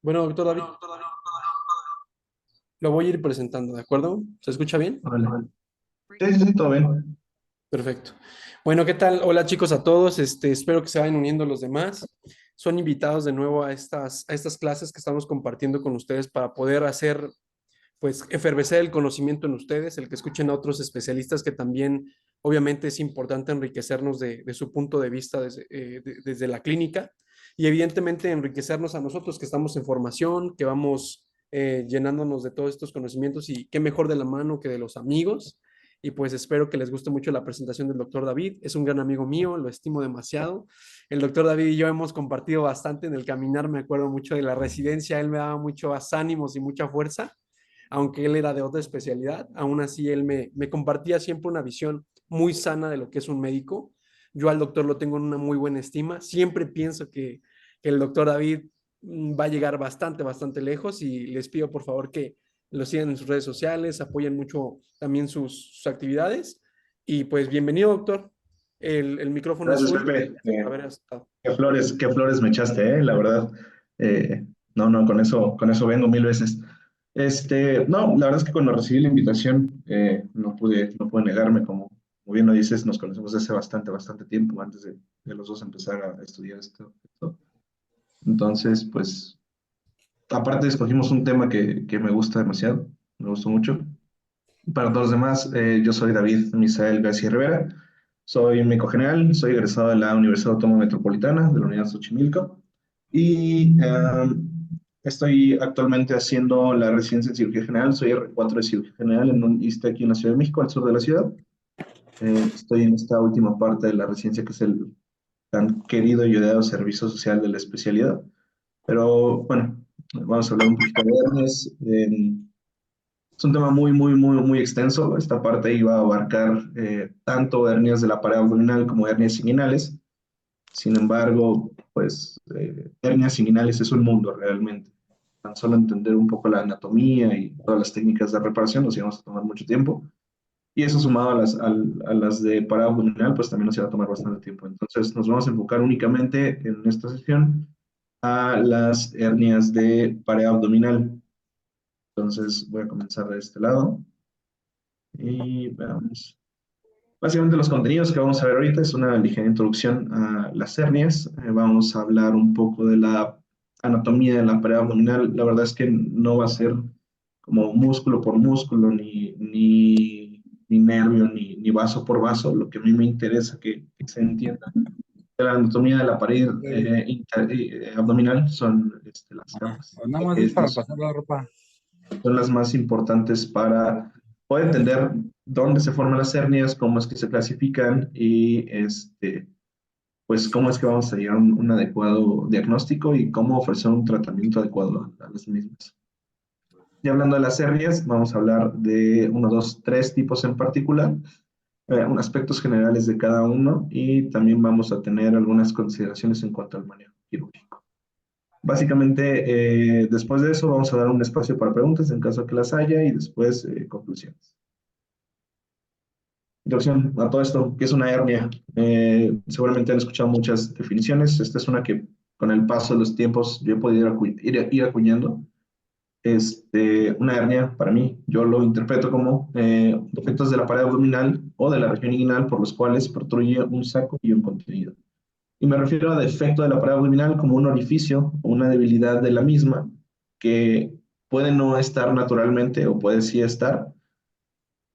Bueno, doctor David, lo voy a ir presentando, ¿de acuerdo? ¿Se escucha bien? Vale. Sí, sí, sí, todo bien. Perfecto. Bueno, ¿qué tal? Hola chicos a todos. Espero que se vayan uniendo los demás. Son invitados de nuevo a estas clases que estamos compartiendo con ustedes para poder hacer, pues, efervecer el conocimiento en ustedes, el que escuchen a otros especialistas que también, obviamente, es importante enriquecernos de su punto de vista desde la clínica y evidentemente enriquecernos a nosotros que estamos en formación, que vamos llenándonos de todos estos conocimientos y qué mejor de la mano que de los amigos. Y pues espero que les guste mucho la presentación del doctor David. Es un gran amigo mío, lo estimo demasiado. El doctor David y yo hemos compartido bastante en el caminar, me acuerdo mucho de la residencia, él me daba muchos ánimos y mucha fuerza aunque él era de otra especialidad, aún así él me compartía siempre una visión muy sana de lo que es un médico. Yo al doctor lo tengo en una muy buena estima. Siempre pienso que el doctor David va a llegar bastante, bastante lejos y les pido por favor que lo sigan en sus redes sociales, apoyen mucho también sus actividades. Y pues bienvenido, doctor. El micrófono es Gracias, suyo. Pepe. Haber estado. Qué flores me echaste, la verdad. No, no, con eso vengo mil veces. No, la verdad es que cuando recibí la invitación, no pude negarme, como bien lo dices, nos conocemos desde hace bastante, bastante tiempo, antes de los dos empezar a estudiar esto. Entonces, pues, aparte escogimos un tema que me gusta demasiado, me gustó mucho. Para todos los demás, yo soy David Misael García Rivera, soy médico general, soy egresado de la Universidad Autónoma Metropolitana de la Unidad Xochimilco y estoy actualmente haciendo la residencia en cirugía general, soy R4 de cirugía general en un ISSSTE aquí en la Ciudad de México, al sur de la ciudad. Estoy en esta última parte de la residencia que es el tan querido y odiado servicio social de la especialidad. Pero bueno, vamos a hablar un poquito de hernias. Es un tema muy, muy, muy, muy extenso. Esta parte iba a abarcar tanto hernias de la pared abdominal como hernias inguinales. Sin embargo, pues hernias inguinales es un mundo realmente. Tan solo entender un poco la anatomía y todas las técnicas de reparación nos íbamos a tomar mucho tiempo. Y eso sumado a las de pared abdominal, pues también nos iba a tomar bastante tiempo. Entonces nos vamos a enfocar únicamente en esta sesión a las hernias de pared abdominal. Entonces voy a comenzar de este lado y veamos. Básicamente los contenidos que vamos a ver ahorita es una ligera introducción a las hernias. Vamos a hablar un poco de la anatomía de la pared abdominal. La verdad es que no va a ser como músculo por músculo, ni nervio, ni vaso por vaso. Lo que a mí me interesa que se entienda de la anatomía de la pared abdominal son las capas, Nada más que es para estas pasar la ropa. son las más importantes para poder entender dónde se forman las hernias, cómo es que se clasifican y pues cómo es que vamos a llegar a un adecuado diagnóstico y cómo ofrecer un tratamiento adecuado a las mismas. Y hablando de las hernias, vamos a hablar de uno, dos, tres tipos en particular, aspectos generales de cada uno y también vamos a tener algunas consideraciones en cuanto al manejo quirúrgico. Básicamente, después de eso vamos a dar un espacio para preguntas en caso que las haya y después conclusiones. Introducción a todo esto, ¿qué es una hernia? Seguramente han escuchado muchas definiciones. Esta es una que con el paso de los tiempos yo he podido ir acuñando. Una hernia, para mí, yo lo interpreto como defectos de la pared abdominal o de la región inguinal por los cuales protruye un saco y un contenido. Y me refiero a defecto de la pared abdominal como un orificio o una debilidad de la misma que puede no estar naturalmente o puede sí estar,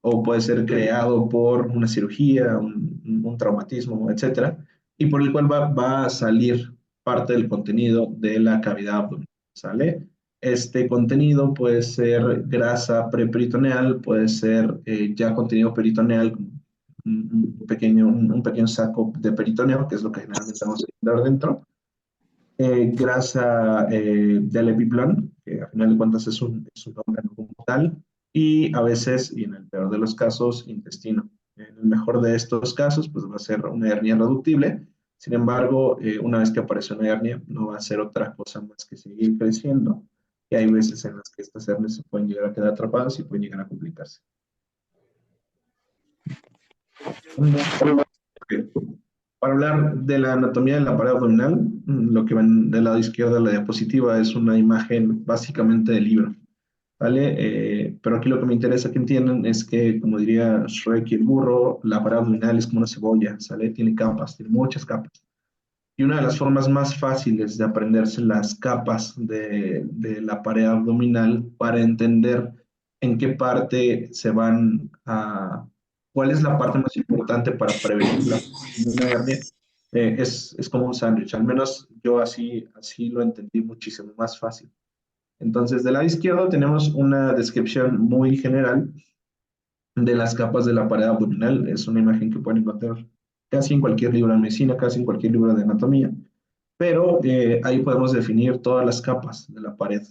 o puede ser creado por una cirugía, un traumatismo, etcétera, y por el cual va a salir parte del contenido de la cavidad abdominal, ¿sale? Este contenido puede ser grasa preperitoneal, puede ser ya contenido peritoneal, un pequeño saco de peritoneo, que es lo que generalmente vamos a encontrar dentro, grasa del epiplón, que a final de cuentas es un órgano como tal, y a veces, y en el peor de los casos, intestino. En el mejor de estos casos, pues va a ser una hernia reductible. Sin embargo, una vez que aparece una hernia, no va a ser otra cosa más que seguir creciendo. Y hay veces en las que estas hernias se pueden llegar a quedar atrapadas y pueden llegar a complicarse. Ok. Para hablar de la anatomía de la pared abdominal, lo que ven del lado izquierdo de la diapositiva es una imagen básicamente del libro, ¿vale? Pero aquí lo que me interesa que entiendan es que, como diría Shrek y el burro, la pared abdominal es como una cebolla, ¿sale? Tiene capas, tiene muchas capas. Y una de las formas más fáciles de aprenderse las capas de la pared abdominal para entender en qué parte se van a, cuál es la parte más importante para prevenir la formación de una hernia, es como un sándwich. Al menos yo así lo entendí muchísimo más fácil. Entonces, del lado izquierdo tenemos una descripción muy general de las capas de la pared abdominal. Es una imagen que pueden encontrar casi en cualquier libro de medicina, casi en cualquier libro de anatomía, pero ahí podemos definir todas las capas de la pared.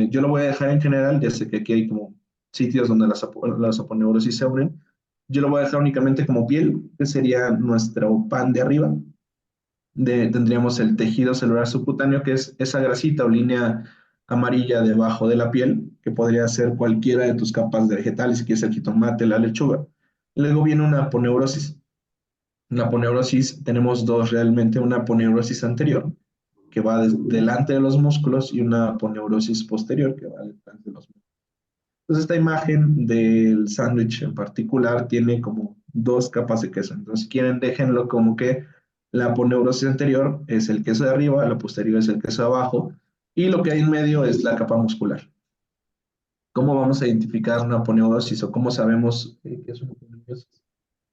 Yo lo voy a dejar en general, ya sé que aquí hay como sitios donde las aponeurosis se unen. Yo lo voy a dejar únicamente como piel, que sería nuestro pan de arriba. Tendríamos el tejido celular subcutáneo, que es esa grasita o línea amarilla debajo de la piel, que podría ser cualquiera de tus capas de vegetales, si quieres el jitomate, la lechuga. Luego viene una aponeurosis. En la aponeurosis tenemos dos realmente, una aponeurosis anterior, que va delante de los músculos, y una aponeurosis posterior, que va detrás de los músculos. Entonces, esta imagen del sándwich en particular tiene como dos capas de queso. Entonces, si quieren, déjenlo como que la aponeurosis anterior es el queso de arriba, la posterior es el queso de abajo, y lo que hay en medio es la capa muscular. ¿Cómo vamos a identificar una aponeurosis o cómo sabemos qué es una aponeurosis?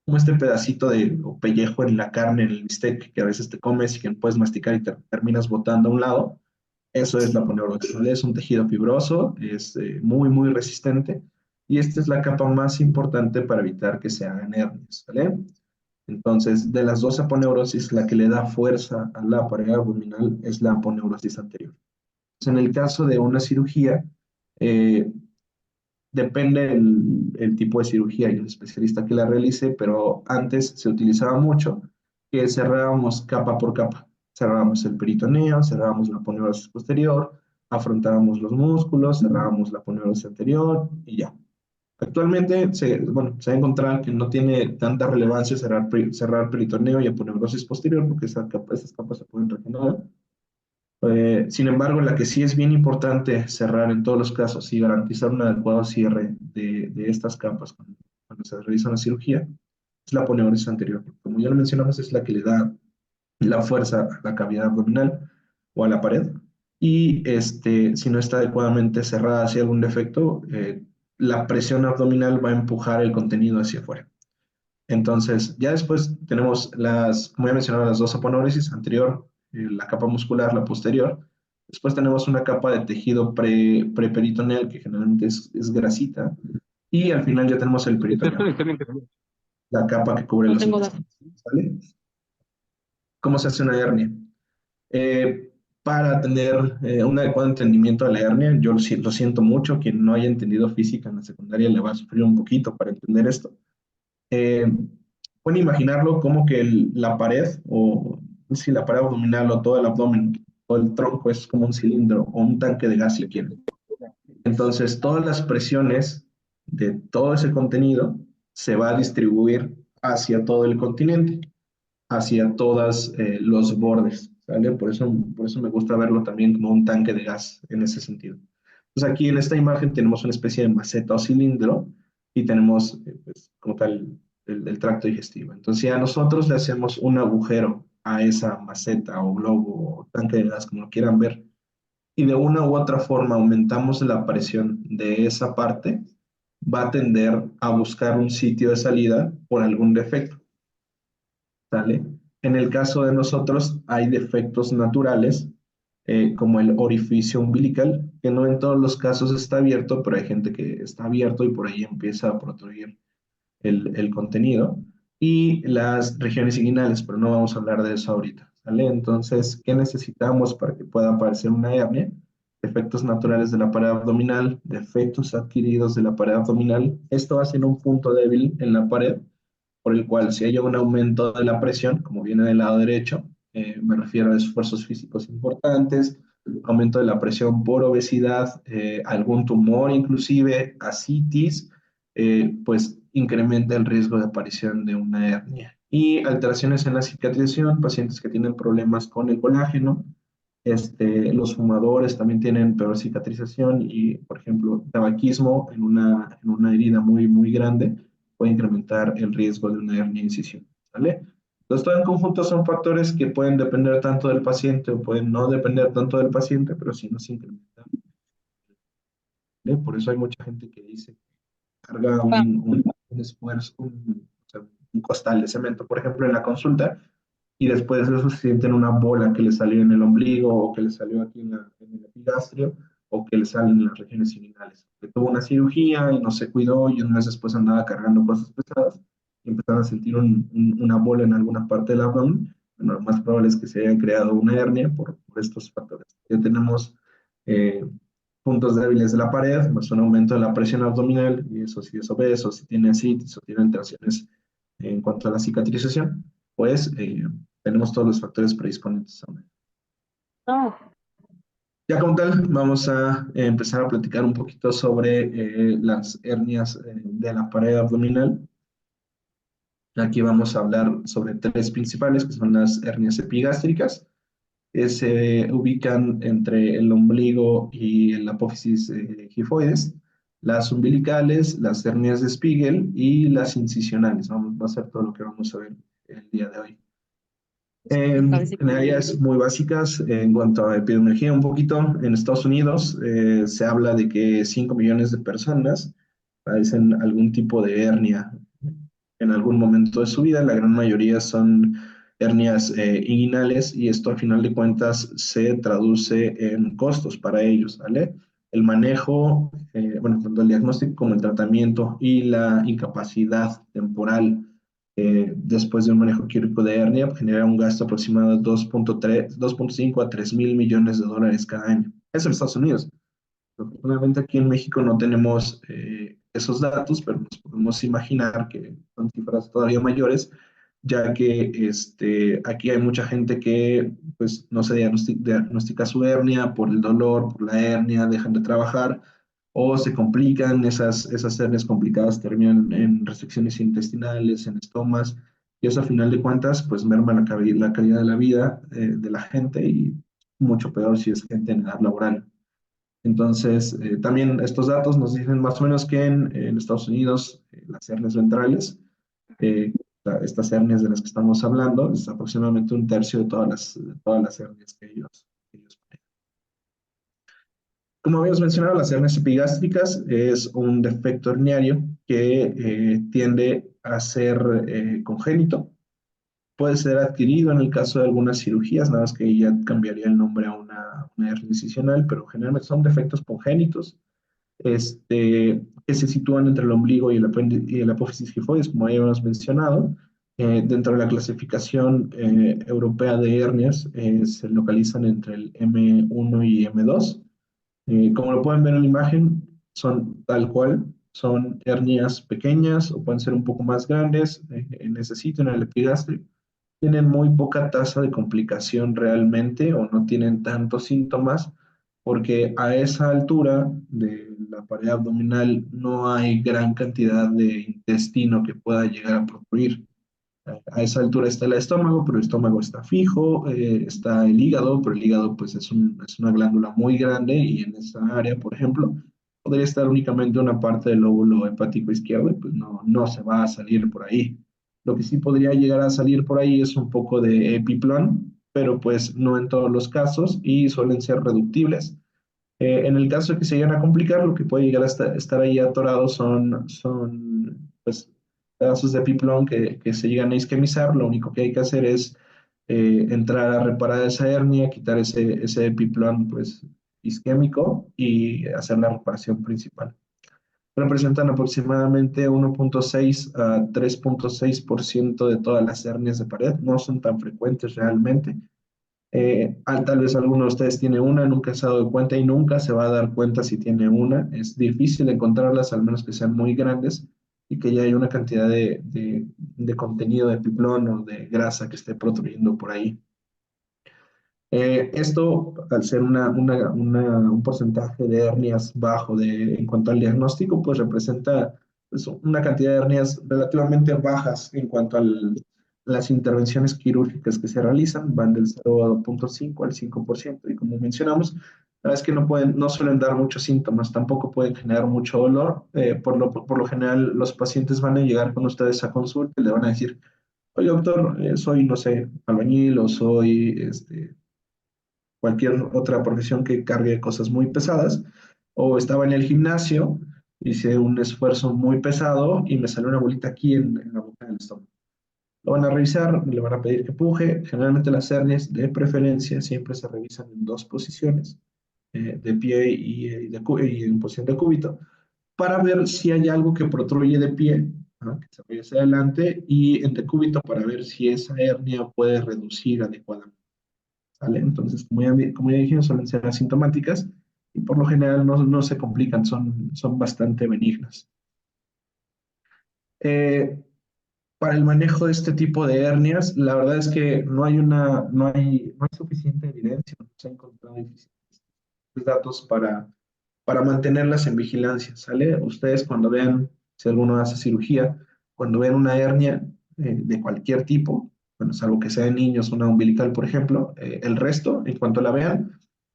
Como este pedacito de o pellejo en la carne, en el bistec, que a veces te comes y que no puedes masticar y terminas botando a un lado. Eso es la aponeurosis, ¿vale? Es un tejido fibroso, es muy, muy resistente, y esta es la capa más importante para evitar que se hagan hernias, ¿vale? Entonces, de las dos aponeurosis, la que le da fuerza a la pared abdominal es la aponeurosis anterior. Entonces, en el caso de una cirugía, eh, depende el tipo de cirugía y el especialista que la realice, pero antes se utilizaba mucho que cerrábamos capa por capa. Cerrábamos el peritoneo, cerrábamos la aponeurosis posterior, afrontábamos los músculos, cerrábamos la aponeurosis anterior y ya. Actualmente bueno, se ha encontrado que no tiene tanta relevancia cerrar peritoneo y aponeurosis posterior porque esas capas se pueden regenerar. Sin embargo, la que sí es bien importante cerrar en todos los casos y garantizar un adecuado cierre de estas capas cuando se realiza una cirugía es la aponeurosis anterior. Como ya lo mencionamos, es la que le da la fuerza a la cavidad abdominal o a la pared. Y si no está adecuadamente cerrada, si hay algún defecto, la presión abdominal va a empujar el contenido hacia afuera. Entonces, ya después tenemos como ya mencionaba, las dos aponeurosis, anterior, la capa muscular, la posterior. Después tenemos una capa de tejido preperitoneal, que generalmente es grasita. Y al final ya tenemos el peritoneo, la capa que cubre No los tengo datos. intestinos, ¿vale? ¿Cómo se hace una hernia? Para tener un adecuado entendimiento de la hernia, yo lo siento mucho, quien no haya entendido física en la secundaria le va a sufrir un poquito para entender esto. Eh, Pueden imaginarlo como que la pared, o si la pared abdominal o todo el abdomen o el tronco es como un cilindro o un tanque de gas, si quieren. Entonces, todas las presiones de todo ese contenido se va a distribuir hacia todo el continente, hacia todos los bordes, ¿sale? Por eso me gusta verlo también como un tanque de gas en ese sentido. Entonces, aquí en esta imagen tenemos una especie de maceta o cilindro y tenemos, pues, como tal, el tracto digestivo. Entonces, si a nosotros le hacemos un agujero a esa maceta o globo o tanque de gas, como lo quieran ver, y de una u otra forma aumentamos la presión de esa parte, va a tender a buscar un sitio de salida por algún defecto, ¿sale? En el caso de nosotros hay defectos naturales, como el orificio umbilical, que no en todos los casos está abierto, pero hay gente que está abierto y por ahí empieza a protruir el contenido, y las regiones inguinales, pero no vamos a hablar de eso ahorita, ¿sale? Entonces, ¿qué necesitamos para que pueda aparecer una hernia? Defectos naturales de la pared abdominal, defectos adquiridos de la pared abdominal. Esto hace un punto débil en la pared, por el cual si hay un aumento de la presión, como viene del lado derecho, me refiero a esfuerzos físicos importantes, aumento de la presión por obesidad, algún tumor inclusive, ascitis, pues incrementa el riesgo de aparición de una hernia. y alteraciones en la cicatrización, pacientes que tienen problemas con el colágeno. Los fumadores también tienen peor cicatrización y, por ejemplo, tabaquismo en una herida muy, muy grande puede incrementar el riesgo de una hernia de incisión, ¿vale? Entonces, todo en conjunto son factores que pueden depender tanto del paciente o pueden no depender tanto del paciente, pero sí nos incrementan, ¿vale? Por eso hay mucha gente que dice que carga un esfuerzo, o sea, un costal de cemento, por ejemplo, en la consulta, y después de eso se sienten una bola que le salió en el ombligo o que le salió aquí en el epigastrio o que le salen en las regiones inguinales. Que tuvo una cirugía y no se cuidó y un mes después andaba cargando cosas pesadas y empezaron a sentir una bola en alguna parte del abdomen. Bueno, lo más probable es que se haya creado una hernia por estos factores. Ya tenemos eh, puntos débiles de la pared, más un aumento de la presión abdominal, y eso si es obeso, si tiene ascitis o tiene alteraciones en cuanto a la cicatrización, pues tenemos todos los factores predisponentes a una. No. Ya como tal, vamos a empezar a platicar un poquito sobre las hernias de la pared abdominal. Aquí vamos a hablar sobre tres principales, que son las hernias epigástricas, que se ubican entre el ombligo y el apófisis gifoides, las umbilicales, las hernias de Spiegel y las incisionales. Va a ser todo lo que vamos a ver el día de hoy. En áreas muy básicas, en cuanto a epidemiología, un poquito, en Estados Unidos se habla de que 5 millones de personas padecen algún tipo de hernia en algún momento de su vida. La gran mayoría son hernias inguinales y esto al final de cuentas se traduce en costos para ellos, ¿vale? El manejo, bueno, tanto el diagnóstico como el tratamiento y la incapacidad temporal después de un manejo quirúrgico de hernia pues, genera un gasto aproximado de 2.5 a 3 mil millones de dólares cada año. Es en Estados Unidos. Afortunadamente aquí en México no tenemos esos datos, pero nos podemos imaginar que son cifras todavía mayores, ya que aquí hay mucha gente que pues, no se diagnostica su hernia por el dolor, por la hernia, dejan de trabajar o se complican, esas hernias complicadas terminan en restricciones intestinales, en estomas, y eso a final de cuentas pues merma la calidad de la vida de la gente y mucho peor si es gente en edad laboral. Entonces, también estos datos nos dicen más o menos que en Estados Unidos las hernias ventrales, eh, estas hernias de las que estamos hablando, es aproximadamente un tercio de todas las hernias que ellos manejan. Como habíamos mencionado, las hernias epigástricas es un defecto herniario que tiende a ser congénito. Puede ser adquirido en el caso de algunas cirugías, nada más que ya cambiaría el nombre a una hernia incisional, pero generalmente son defectos congénitos que se sitúan entre el ombligo y el apófisis gifoides, como ya hemos mencionado. Dentro de la clasificación europea de hernias, se localizan entre el M1 y M2. Como lo pueden ver en la imagen, son tal cual, son hernias pequeñas o pueden ser un poco más grandes en ese sitio, en el epigastrio. Tienen muy poca tasa de complicación realmente o no tienen tantos síntomas porque a esa altura de la pared abdominal no hay gran cantidad de intestino que pueda llegar a producir. A esa altura está el estómago, pero el estómago está fijo, está el hígado, pero el hígado pues es una glándula muy grande y en esa área, por ejemplo, podría estar únicamente una parte del lóbulo hepático izquierdo y pues no se va a salir por ahí. Lo que sí podría llegar a salir por ahí es un poco de epiplón, pero pues no en todos los casos y suelen ser reductibles. En el caso de que se lleguen a complicar, lo que puede llegar a estar ahí atorado son pues, pedazos de piplón que se llegan a isquemizar. Lo único que hay que hacer es entrar a reparar esa hernia, quitar ese epiplón pues, isquémico y hacer la reparación principal. Representan aproximadamente 1.6 a 3.6% de todas las hernias de pared. No son tan frecuentes realmente. Tal vez alguno de ustedes tiene una, nunca se ha dado cuenta y nunca se va a dar cuenta si tiene una. Es difícil encontrarlas, al menos que sean muy grandes y que ya hay una cantidad de contenido de piplón o de grasa que esté protruiendo por ahí. Esto, al ser un porcentaje de hernias bajo en cuanto al diagnóstico, pues representa pues, una cantidad de hernias relativamente bajas en cuanto a las intervenciones quirúrgicas que se realizan van del 0,5 al 5%, y como mencionamos, la verdad es que no suelen dar muchos síntomas, tampoco pueden generar mucho dolor. Por lo general, los pacientes van a llegar con ustedes a consulta y le van a decir: oye, doctor, soy, no sé, albañil, o soy cualquier otra profesión que cargue cosas muy pesadas, o estaba en el gimnasio, hice un esfuerzo muy pesado y me salió una bolita aquí en la boca del estómago. Lo van a revisar, le van a pedir que puje. Generalmente las hernias de preferencia siempre se revisan en dos posiciones, de pie y en posición de cúbito, para ver si hay algo que protruye de pie, ¿no?, que se vaya hacia adelante, y en decúbito para ver si esa hernia puede reducir adecuadamente. ¿Sale? Entonces, como ya dije, suelen ser asintomáticas y por lo general no se complican, son bastante benignas. Eh, para el manejo de este tipo de hernias, la verdad es que no hay suficiente evidencia, no se ha encontrado suficientes datos para mantenerlas en vigilancia, ¿sale? Ustedes, cuando vean, si alguno hace cirugía, cuando vean una hernia de cualquier tipo, bueno, salvo que sea de niños, una umbilical, por ejemplo, el resto, en cuanto la vean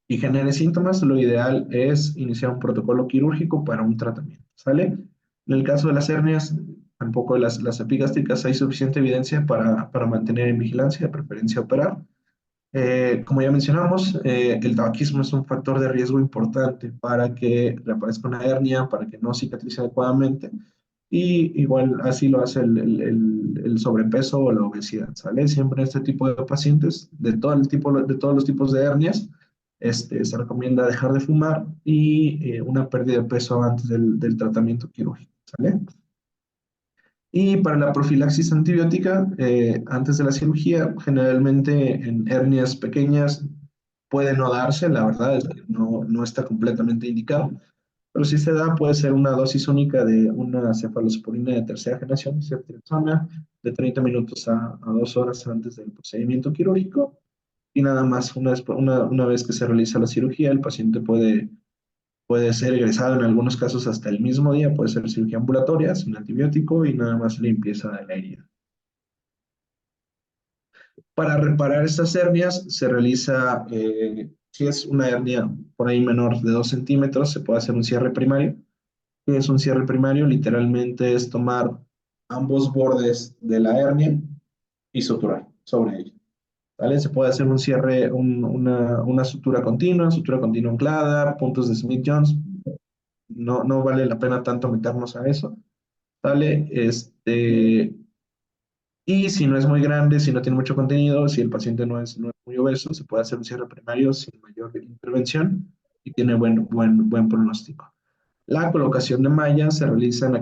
y genere síntomas, lo ideal es iniciar un protocolo quirúrgico para un tratamiento, ¿sale? En el caso de las hernias, tampoco de las epigástricas, hay suficiente evidencia para mantener en vigilancia, de preferencia operar. Como ya mencionamos, el tabaquismo es un factor de riesgo importante para que reaparezca una hernia, para que no cicatrice adecuadamente, y igual así lo hace el sobrepeso o la obesidad, ¿sale? Siempre en este tipo de pacientes, de todos los tipos de hernias, se recomienda dejar de fumar y una pérdida de peso antes del tratamiento quirúrgico, ¿sale? Y para la profilaxis antibiótica, antes de la cirugía, generalmente en hernias pequeñas puede no darse, la verdad es que no está completamente indicado, pero si se da, puede ser una dosis única de una cefalosporina de tercera generación, ceftriaxona, de 30 minutos a 2 horas antes del procedimiento quirúrgico, y nada más. Una vez que se realiza la cirugía, el paciente puede ser egresado en algunos casos hasta el mismo día, puede ser cirugía ambulatoria, sin antibiótico y nada más limpieza de la herida. Para reparar estas hernias se realiza, si es una hernia por ahí menor de 2 centímetros, se puede hacer un cierre primario. ¿Qué es un cierre primario? Literalmente es tomar ambos bordes de la hernia y suturar sobre ella, ¿vale? Se puede hacer un cierre, una sutura continua anclada, puntos de Smith-Jones. No vale la pena tanto meternos a eso, ¿vale? Y si no es muy grande, si no tiene mucho contenido, si el paciente no es muy obeso, se puede hacer un cierre primario sin mayor intervención y tiene buen pronóstico. La colocación de malla se realiza en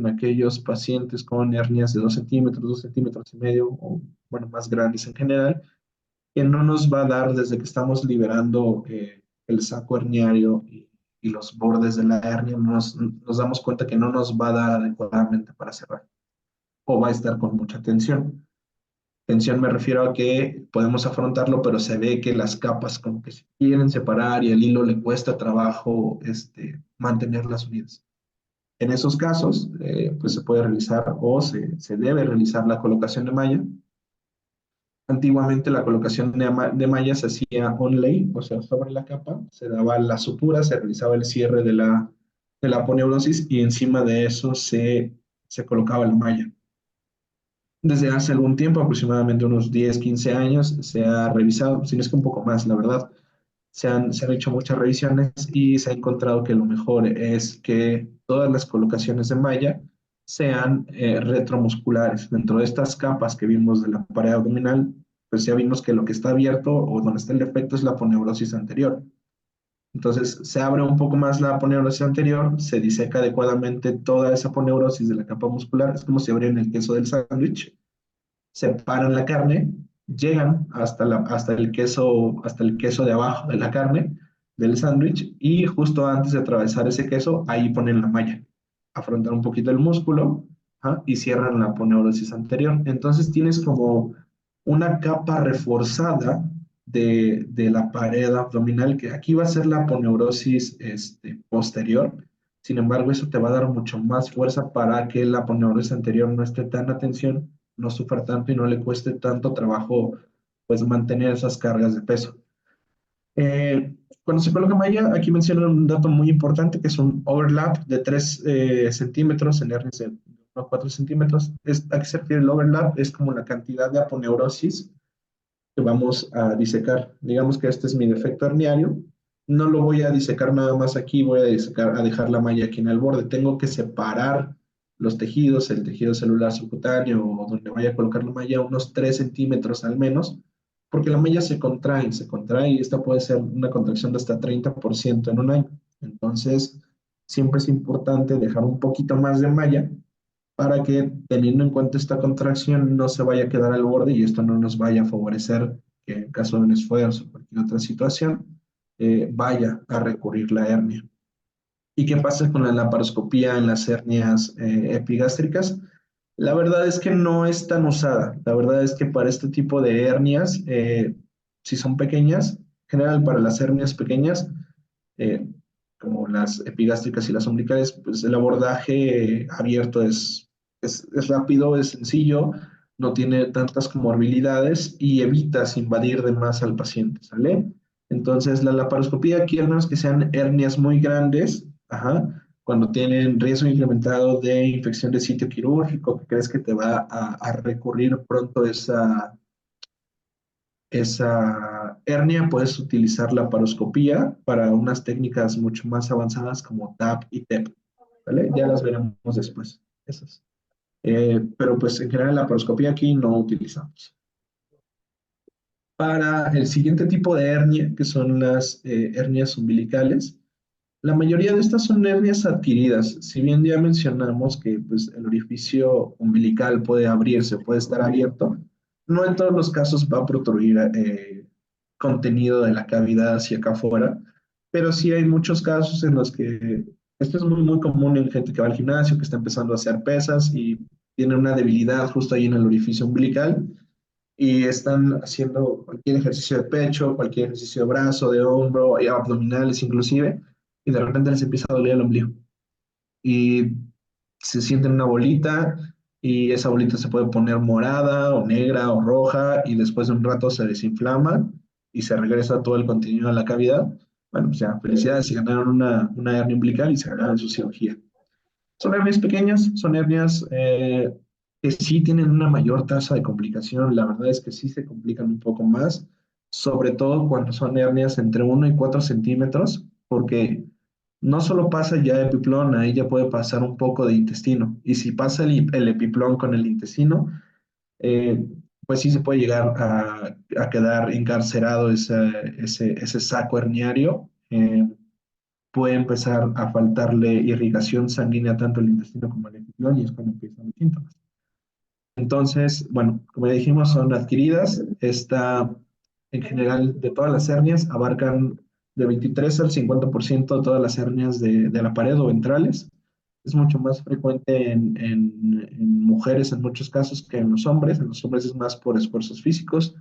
aquellos pacientes con hernias de 2 centímetros, 2 centímetros y medio, o bueno, más grandes en general, que no nos va a dar desde que estamos liberando el saco herniario y los bordes de la hernia, nos damos cuenta que no nos va a dar adecuadamente para cerrar, o va a estar con mucha tensión. Tensión me refiero a que podemos afrontarlo, pero se ve que las capas como que se quieren separar y el hilo le cuesta trabajo mantenerlas unidas. En esos casos, pues se puede realizar o se debe realizar la colocación de malla. Antiguamente la colocación de malla se hacía on-lay, o sea, sobre la capa, se daba la sutura, se realizaba el cierre de la aponeurosis y encima de eso se colocaba la malla. Desde hace algún tiempo, aproximadamente unos 10, 15 años, se ha revisado, si no es que un poco más, la verdad, se han hecho muchas revisiones y se ha encontrado que lo mejor es que todas las colocaciones de malla sean retromusculares. Dentro de estas capas que vimos de la pared abdominal, pues ya vimos que lo que está abierto o donde está el defecto es la aponeurosis anterior. Entonces se abre un poco más la aponeurosis anterior, se diseca adecuadamente toda esa aponeurosis de la capa muscular, es como si abrieran el queso del sándwich, separan la carne, llegan hasta el queso de abajo de la carne del sándwich, y justo antes de atravesar ese queso, ahí ponen la malla, afrontan un poquito el músculo, ¿ah?, y cierran la aponeurosis anterior. Entonces tienes como una capa reforzada de la pared abdominal, que aquí va a ser la aponeurosis posterior. Sin embargo, eso te va a dar mucho más fuerza para que la aponeurosis anterior no esté tan a tensión no sufra tanto y no le cueste tanto trabajo pues mantener esas cargas de peso. Cuando se coloca malla, aquí menciono un dato muy importante que es un overlap de 3 centímetros en hernias de 1 a 4 centímetros. ¿A qué se refiere el overlap? Es como la cantidad de aponeurosis que vamos a disecar. Digamos que este es mi defecto herniario. No lo voy a disecar nada más aquí, voy a disecar, a dejar la malla aquí en el borde. Tengo que separar los tejidos, el tejido celular subcutáneo o donde vaya a colocar la malla, unos 3 centímetros al menos, porque la malla se contrae y esta puede ser una contracción de hasta 30% en un año. Entonces, siempre es importante dejar un poquito más de malla para que teniendo en cuenta esta contracción no se vaya a quedar al borde y esto no nos vaya a favorecer que en caso de un esfuerzo o cualquier otra situación vaya a recurrir la hernia. ¿Y qué pasa con la laparoscopía en las hernias epigástricas? La verdad es que no es tan usada. La verdad es que para este tipo de hernias, si son pequeñas, en general para las hernias pequeñas, eh, como las epigástricas y las umbilicales, pues el abordaje abierto es rápido, es sencillo, no tiene tantas comorbilidades y evitas invadir de más al paciente, ¿sale? Entonces, la laparoscopía aquí, al menos que sean hernias muy grandes, ajá, cuando tienen riesgo incrementado de infección de sitio quirúrgico, que crees que te va a recurrir pronto esa hernia, puedes utilizar la paroscopía para unas técnicas mucho más avanzadas como TAP y TEP, ¿vale? Ya las veremos después, esas. Pero pues en general la paroscopía aquí no utilizamos. Para el siguiente tipo de hernia, que son las hernias umbilicales, la mayoría de estas son hernias adquiridas. Si bien ya mencionamos que pues, el orificio umbilical puede abrirse, puede estar abierto, no en todos los casos va a protruir contenido de la cavidad hacia acá afuera, pero sí hay muchos casos en los que esto es muy, muy común en gente que va al gimnasio, que está empezando a hacer pesas y tiene una debilidad justo ahí en el orificio umbilical y están haciendo cualquier ejercicio de pecho, cualquier ejercicio de brazo, de hombro, y abdominales inclusive, y de repente les empieza a doler el ombligo. Y se sienten una bolita y esa bolita se puede poner morada o negra o roja y después de un rato se desinflama y se regresa todo el contenido a la cavidad. Bueno, pues ya, felicidades, se ganaron una hernia umbilical y se ganaron su cirugía. Son hernias pequeñas, son hernias que sí tienen una mayor tasa de complicación. La verdad es que sí se complican un poco más, sobre todo cuando son hernias entre 1 y 4 centímetros, porque no solo pasa ya epiplón, ahí ya puede pasar un poco de intestino. Y si pasa el epiplón con el intestino, eh, pues sí se puede llegar a quedar encarcerado ese saco herniario. Puede empezar a faltarle irrigación sanguínea tanto al intestino como al epiplón y es cuando empiezan los síntomas. Entonces, bueno, como ya dijimos, son adquiridas. Esta, en general, de todas las hernias, abarcan de 23 al 50% de todas las hernias de la pared o ventrales. Es mucho más frecuente en mujeres en muchos casos que en los hombres. En los hombres es más por esfuerzos físicos.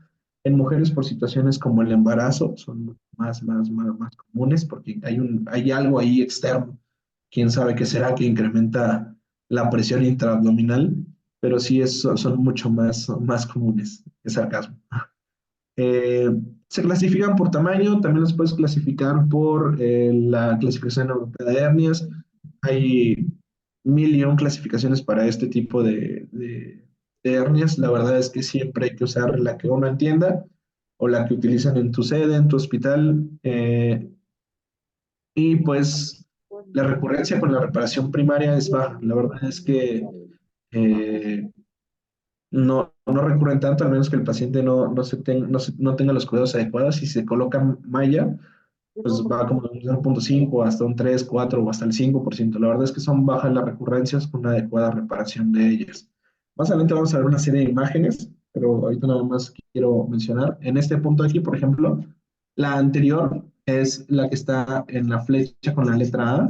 En mujeres por situaciones como el embarazo son mucho más comunes porque hay algo ahí externo. Quién sabe qué será que incrementa la presión intraabdominal, pero sí son mucho más comunes. Es sarcasmo. Eh, Se clasifican por tamaño, también los puedes clasificar por la clasificación europea de hernias. Hay 1.000 y un clasificaciones para este tipo de hernias. La verdad es que siempre hay que usar la que uno entienda o la que utilizan en tu sede, en tu hospital. Y pues la recurrencia con la reparación primaria es baja. La verdad es que eh, no recurren tanto, al menos que el paciente no tenga los cuidados adecuados. Si se coloca malla, pues va como de un 0,5 hasta un 3 4 o hasta el 5%. La verdad es que son bajas las recurrencias con una adecuada reparación de ellas. Más adelante vamos a ver una serie de imágenes, pero ahorita nada más quiero mencionar. En este punto aquí, por ejemplo, la anterior es la que está en la flecha con la letra A.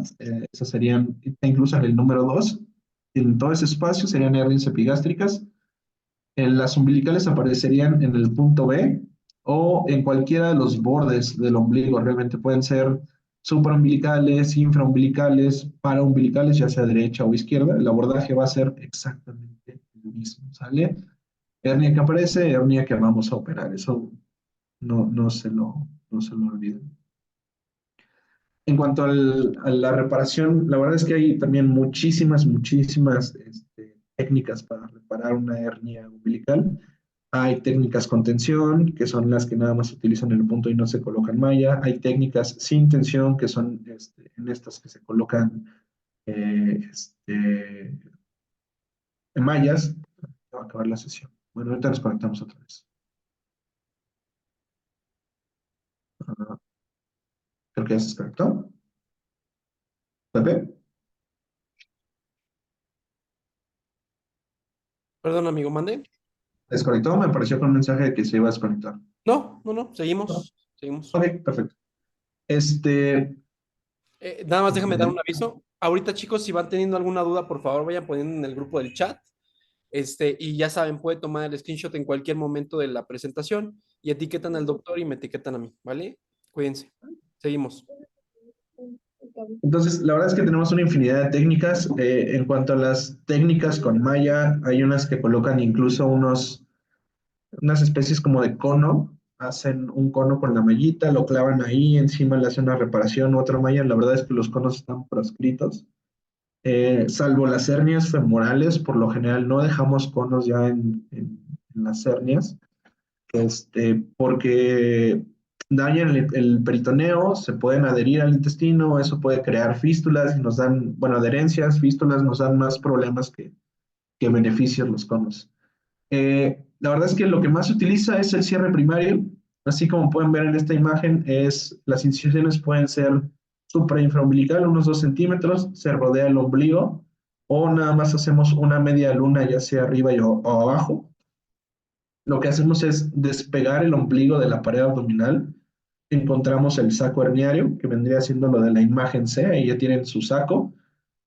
Esas serían, incluso en el número 2. En todo ese espacio serían hernias epigástricas. Las umbilicales aparecerían en el punto B o en cualquiera de los bordes del ombligo. Realmente pueden ser supraumbilicales, infraumbilicales, paraumbilicales, ya sea derecha o izquierda. El abordaje va a ser exactamente el mismo, ¿sale? Hernia que aparece, hernia que vamos a operar. Eso no se lo olviden. En cuanto a la reparación, la verdad es que hay también muchísimas técnicas para reparar una hernia umbilical. Hay técnicas con tensión, que son las que nada más se utilizan en el punto y no se colocan malla. Hay técnicas sin tensión, que son en estas que se colocan eh, este, en mallas. Va a acabar la sesión. Bueno, ahorita nos conectamos otra vez. Ah, creo que ya se desconectó. Pepe, Perdón, amigo, mande. desconectó, me apareció con un mensaje de que se iba a desconectar. No, no, no, No. seguimos, seguimos. Ok, perfecto. Este, Nada más déjame dar bien. un aviso. Ahorita, chicos, si van teniendo alguna duda, por favor, vayan poniendo en el grupo del chat. Y ya saben, puede tomar el screenshot en cualquier momento de la presentación y etiquetan al doctor y me etiquetan a mí, ¿vale? Cuídense. Seguimos. Entonces, la verdad es que tenemos una infinidad de técnicas. En cuanto a las técnicas con malla, hay unas que colocan incluso unas especies como de cono. Hacen un cono con la mallita, lo clavan ahí, encima le hacen una reparación, otra malla. La verdad es que los conos están proscritos. Salvo las hernias femorales, por lo general no dejamos conos ya en las hernias, porque dañan el peritoneo, se pueden adherir al intestino, eso puede crear fístulas y nos dan, bueno, adherencias, fístulas nos dan más problemas que beneficios los conos. La verdad es que lo que más se utiliza es el cierre primario, así como pueden ver en esta imagen, las incisiones pueden ser suprainfraumbilical, unos 2 centímetros, se rodea el ombligo, o nada más hacemos una media luna, ya sea arriba o abajo. Lo que hacemos es despegar el ombligo de la pared abdominal, encontramos el saco herniario, que vendría siendo lo de la imagen C, ahí ya tienen su saco.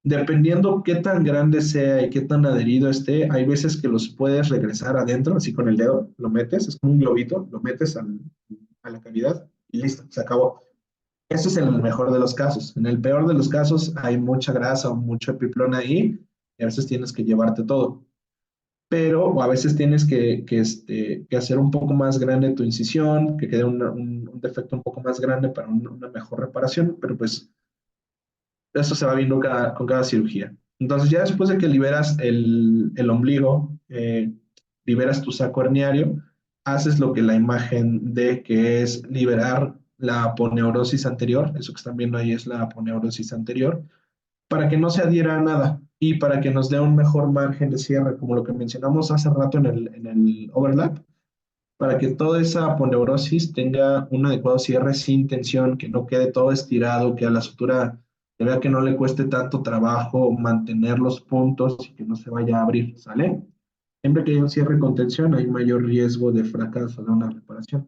Dependiendo qué tan grande sea y qué tan adherido esté, hay veces que los puedes regresar adentro, así con el dedo, lo metes, es como un globito, lo metes a la cavidad y listo, se acabó. Eso es en el mejor de los casos. En el peor de los casos hay mucha grasa o mucho epiplón ahí y a veces tienes que llevarte todo. Pero o a veces tienes que hacer un poco más grande tu incisión, que quede un defecto un poco más grande para una mejor reparación, pero pues eso se va viendo con cada cirugía. Entonces, ya después de que liberas el ombligo, liberas tu saco herniario, haces lo que la imagen de que es liberar la aponeurosis anterior, eso que están viendo ahí es la aponeurosis anterior, para que no se adhiera a nada y para que nos dé un mejor margen de cierre, como lo que mencionamos hace rato en el overlap, para que toda esa aponeurosis tenga un adecuado cierre sin tensión, que no quede todo estirado, que a la sutura se vea que no le cueste tanto trabajo mantener los puntos y que no se vaya a abrir, ¿sale? Siempre que hay un cierre con tensión, hay mayor riesgo de fracaso de una reparación.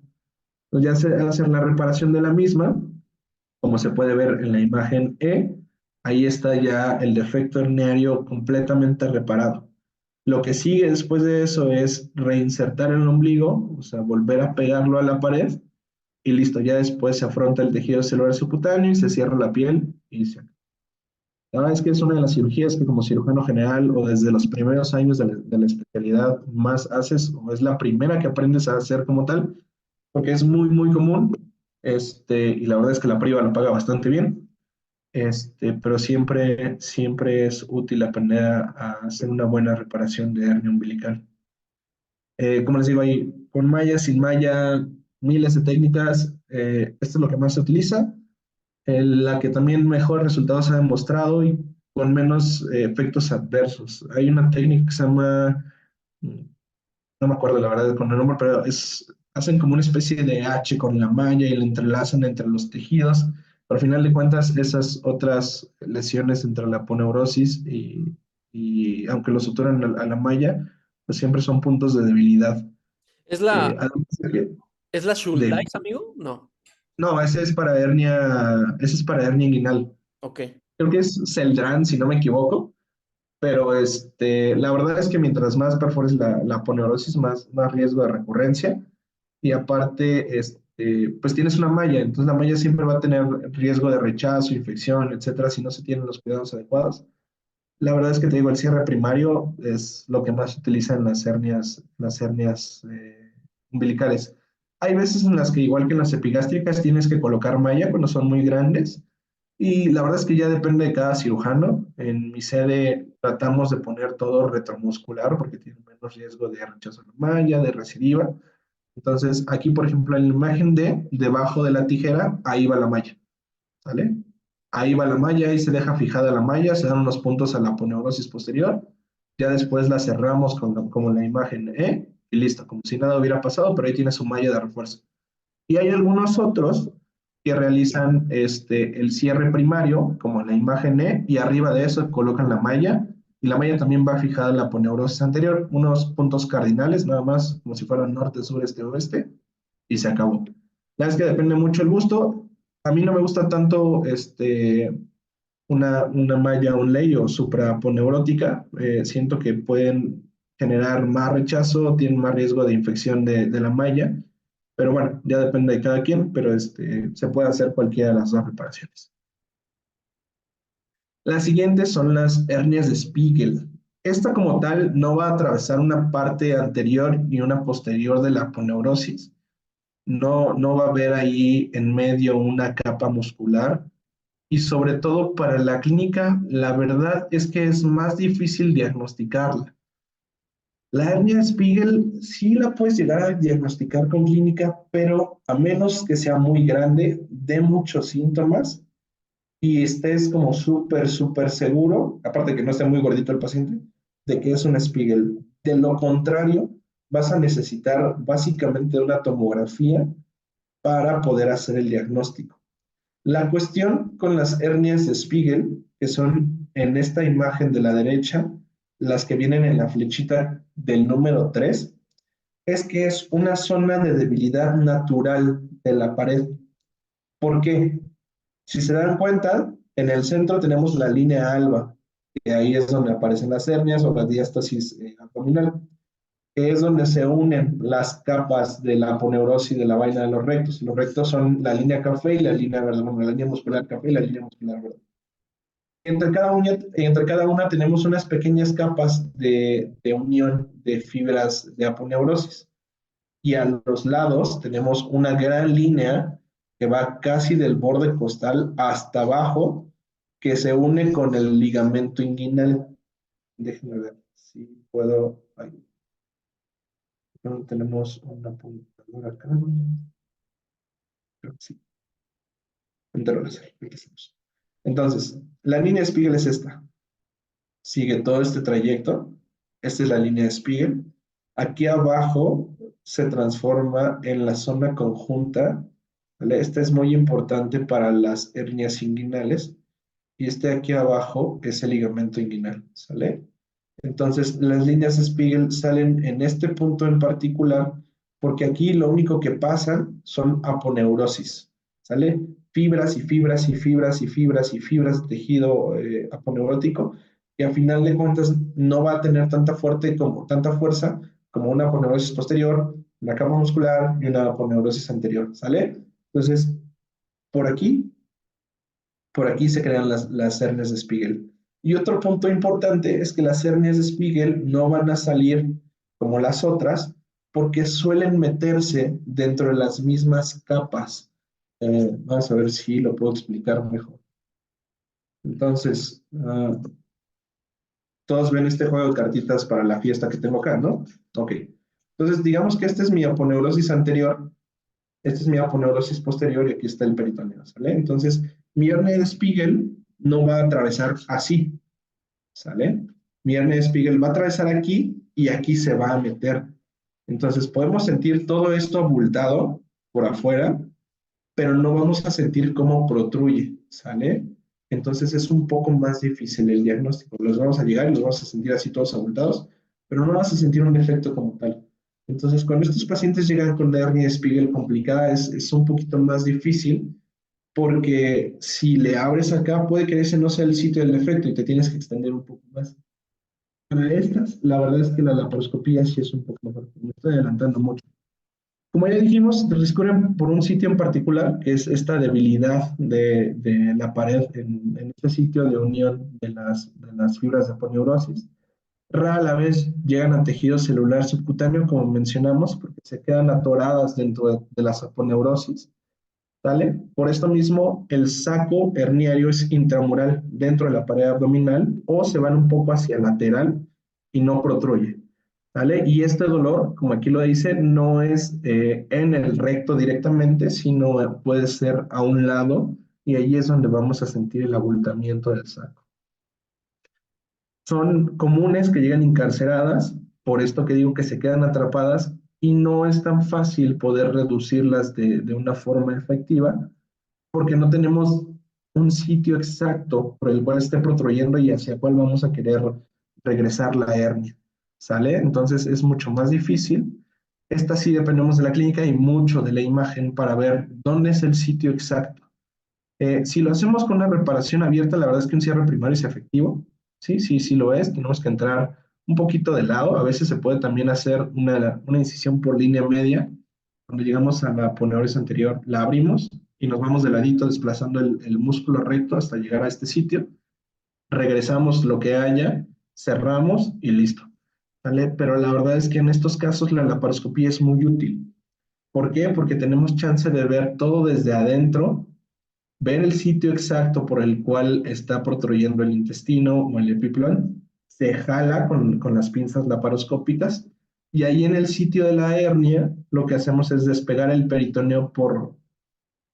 Entonces, ya se hace la reparación de la misma, como se puede ver en la imagen E, ahí está ya el defecto herniario completamente reparado. Lo que sigue después de eso es reinsertar el ombligo, o sea, volver a pegarlo a la pared y listo, ya después se afronta el tejido celular subcutáneo y se cierra la piel y se acaba. La verdad es que es una de las cirugías que como cirujano general o desde los primeros años de la especialidad más haces o es la primera que aprendes a hacer como tal, porque es muy común, y la verdad es que la priva lo paga bastante bien, pero siempre es útil aprender a hacer una buena reparación de hernia umbilical. Como les digo, hay con malla, sin malla, miles de técnicas. Esto es lo que más se utiliza, la que también mejor resultados ha demostrado y con menos efectos adversos. Hay una técnica que se llama, mm, no me acuerdo la verdad con el nombre, pero hacen como una especie de H con la malla y la entrelazan entre los tejidos. Pero al final de cuentas, esas otras lesiones entre la aponeurosis y aunque lo suturan a la malla, pues siempre son puntos de debilidad. ¿Es la, Además ¿Es la de- Schuldeis, amigo? No. no, ese es para hernia inguinal. Ok. Creo que es Celdran, si no me equivoco, pero la verdad es que mientras más perfores la aponeurosis, más riesgo de recurrencia. Y aparte, pues tienes una malla, entonces la malla siempre va a tener riesgo de rechazo, infección, etcétera, si no se tienen los cuidados adecuados. La verdad es que te digo, el cierre primario es lo que más se utiliza en las hernias umbilicales. Hay veces en las que, igual que en las epigástricas, tienes que colocar malla cuando son muy grandes. Y la verdad es que ya depende de cada cirujano. En mi sede tratamos de poner todo retromuscular porque tiene menos riesgo de rechazo a la malla, de recidiva. Entonces, aquí, por ejemplo, en la imagen de debajo de la tijera, ahí va la malla, ¿sale? Ahí va la malla, ahí se deja fijada la malla, se dan unos puntos a la aponeurosis posterior, ya después la cerramos como la imagen E, y listo, como si nada hubiera pasado, pero ahí tiene su malla de refuerzo. Y hay algunos otros que realizan el cierre primario, como en la imagen E, y arriba de eso colocan la malla, y la malla también va fijada en la aponeurosis anterior, unos puntos cardinales, nada más, como si fueran norte, sur, este, oeste, y se acabó. La verdad es que depende mucho el gusto. A mí no me gusta tanto una malla onlay o supraponeurótica. Siento que pueden generar más rechazo, tienen más riesgo de infección de la malla. Pero bueno, ya depende de cada quien, pero se puede hacer cualquiera de las dos reparaciones. Las siguientes son las hernias de Spiegel. Esta como tal no va a atravesar una parte anterior ni una posterior de la aponeurosis. No va a haber ahí en medio una capa muscular. Y sobre todo para la clínica, la verdad es que es más difícil diagnosticarla. La hernia de Spiegel sí la puedes llegar a diagnosticar con clínica, pero a menos que sea muy grande, dé muchos síntomas y estés como súper seguro, aparte que no esté muy gordito el paciente, de que es una Spiegel. De lo contrario, vas a necesitar básicamente una tomografía para poder hacer el diagnóstico. La cuestión con las hernias de Spiegel, que son en esta imagen de la derecha, las que vienen en la flechita del número 3, es que es una zona de debilidad natural de la pared. ¿Por qué? Si se dan cuenta, en el centro tenemos la línea alba, que ahí es donde aparecen las hernias o la diástasis abdominal, que es donde se unen las capas de la aponeurosis de la vaina de los rectos. Los rectos son la línea café y la línea verde, bueno, la línea muscular café y la línea muscular verde. Entre cada una tenemos unas pequeñas capas de unión de fibras de aponeurosis. Y a los lados tenemos una gran línea que va casi del borde costal hasta abajo, que se une con el ligamento inguinal. Déjenme ver si puedo. Ahí. Tenemos una apuntadora acá. Creo que sí. Entonces, la línea Spiegel es esta. Sigue todo este trayecto. Esta es la línea Spiegel. Aquí abajo se transforma en la zona conjunta. ¿Vale? Esta es muy importante para las hernias inguinales. Y este aquí abajo es el ligamento inguinal. ¿Sale? Entonces, las líneas Spiegel salen en este punto en particular porque aquí lo único que pasan son aponeurosis, ¿sale? Fibras y fibras y fibras y fibras y fibras de tejido aponeurótico y a final de cuentas no va a tener tanta fuerza como una aponeurosis posterior, una capa muscular y una aponeurosis anterior, ¿sale? Entonces, por aquí por aquí se crean las hernias de Spiegel. Y otro punto importante es que las hernias de Spiegel no van a salir como las otras porque suelen meterse dentro de las mismas capas. Vamos a ver si lo puedo explicar mejor. Entonces, todos ven este juego de cartitas para la fiesta que tengo acá, ¿no? Ok. Entonces, digamos que esta es mi aponeurosis anterior, esta es mi aponeurosis posterior y aquí está el peritoneo, ¿sale? Entonces, mi hernia de Spiegel no va a atravesar así, ¿sale? Mi hernia de Spiegel va a atravesar aquí y aquí se va a meter. Entonces, podemos sentir todo esto abultado por afuera, pero no vamos a sentir cómo protruye, ¿sale? Entonces es un poco más difícil el diagnóstico. Los vamos a llegar y los vamos a sentir así todos abultados, pero no vas a sentir un efecto como tal. Entonces, cuando estos pacientes llegan con la hernia de Spiegel complicada, es un poquito más difícil porque si le abres acá, puede que ese no sea el sitio del defecto y te tienes que extender un poco más. Para estas, la verdad es que la laparoscopía sí es un poco mejor. Me estoy adelantando mucho. Como ya dijimos, descubren por un sitio en particular, que es esta debilidad de la pared en este sitio de unión de las fibras de aponeurosis. Rara vez llegan a tejido celular subcutáneo, como mencionamos, porque se quedan atoradas dentro de las aponeurosis. ¿Sale? Por esto mismo, el saco herniario es intramural dentro de la pared abdominal o se van un poco hacia lateral y no protruye. ¿Sale? Y este dolor, como aquí lo dice, no es en el recto directamente, sino puede ser a un lado y ahí es donde vamos a sentir el abultamiento del saco. Son comunes que llegan encarceradas, por esto que digo que se quedan atrapadas y no es tan fácil poder reducirlas de una forma efectiva porque no tenemos un sitio exacto por el cual esté protruyendo y hacia cuál vamos a querer regresar la hernia. ¿Sale? Entonces es mucho más difícil. Esta sí dependemos de la clínica y mucho de la imagen para ver dónde es el sitio exacto. Si lo hacemos con una reparación abierta, la verdad es que un cierre primario es efectivo. Sí, sí, sí lo es. Tenemos que entrar un poquito de lado. A veces se puede también hacer una incisión por línea media. Cuando llegamos a la aponeurosis anterior, la abrimos y nos vamos de ladito desplazando el músculo recto hasta llegar a este sitio. Regresamos lo que haya, cerramos y listo. ¿Vale? Pero la verdad es que en estos casos la laparoscopía es muy útil. ¿Por qué? Porque tenemos chance de ver todo desde adentro, ver el sitio exacto por el cual está protruyendo el intestino o el epiplón, se jala con las pinzas laparoscópicas y ahí en el sitio de la hernia lo que hacemos es despegar el peritoneo por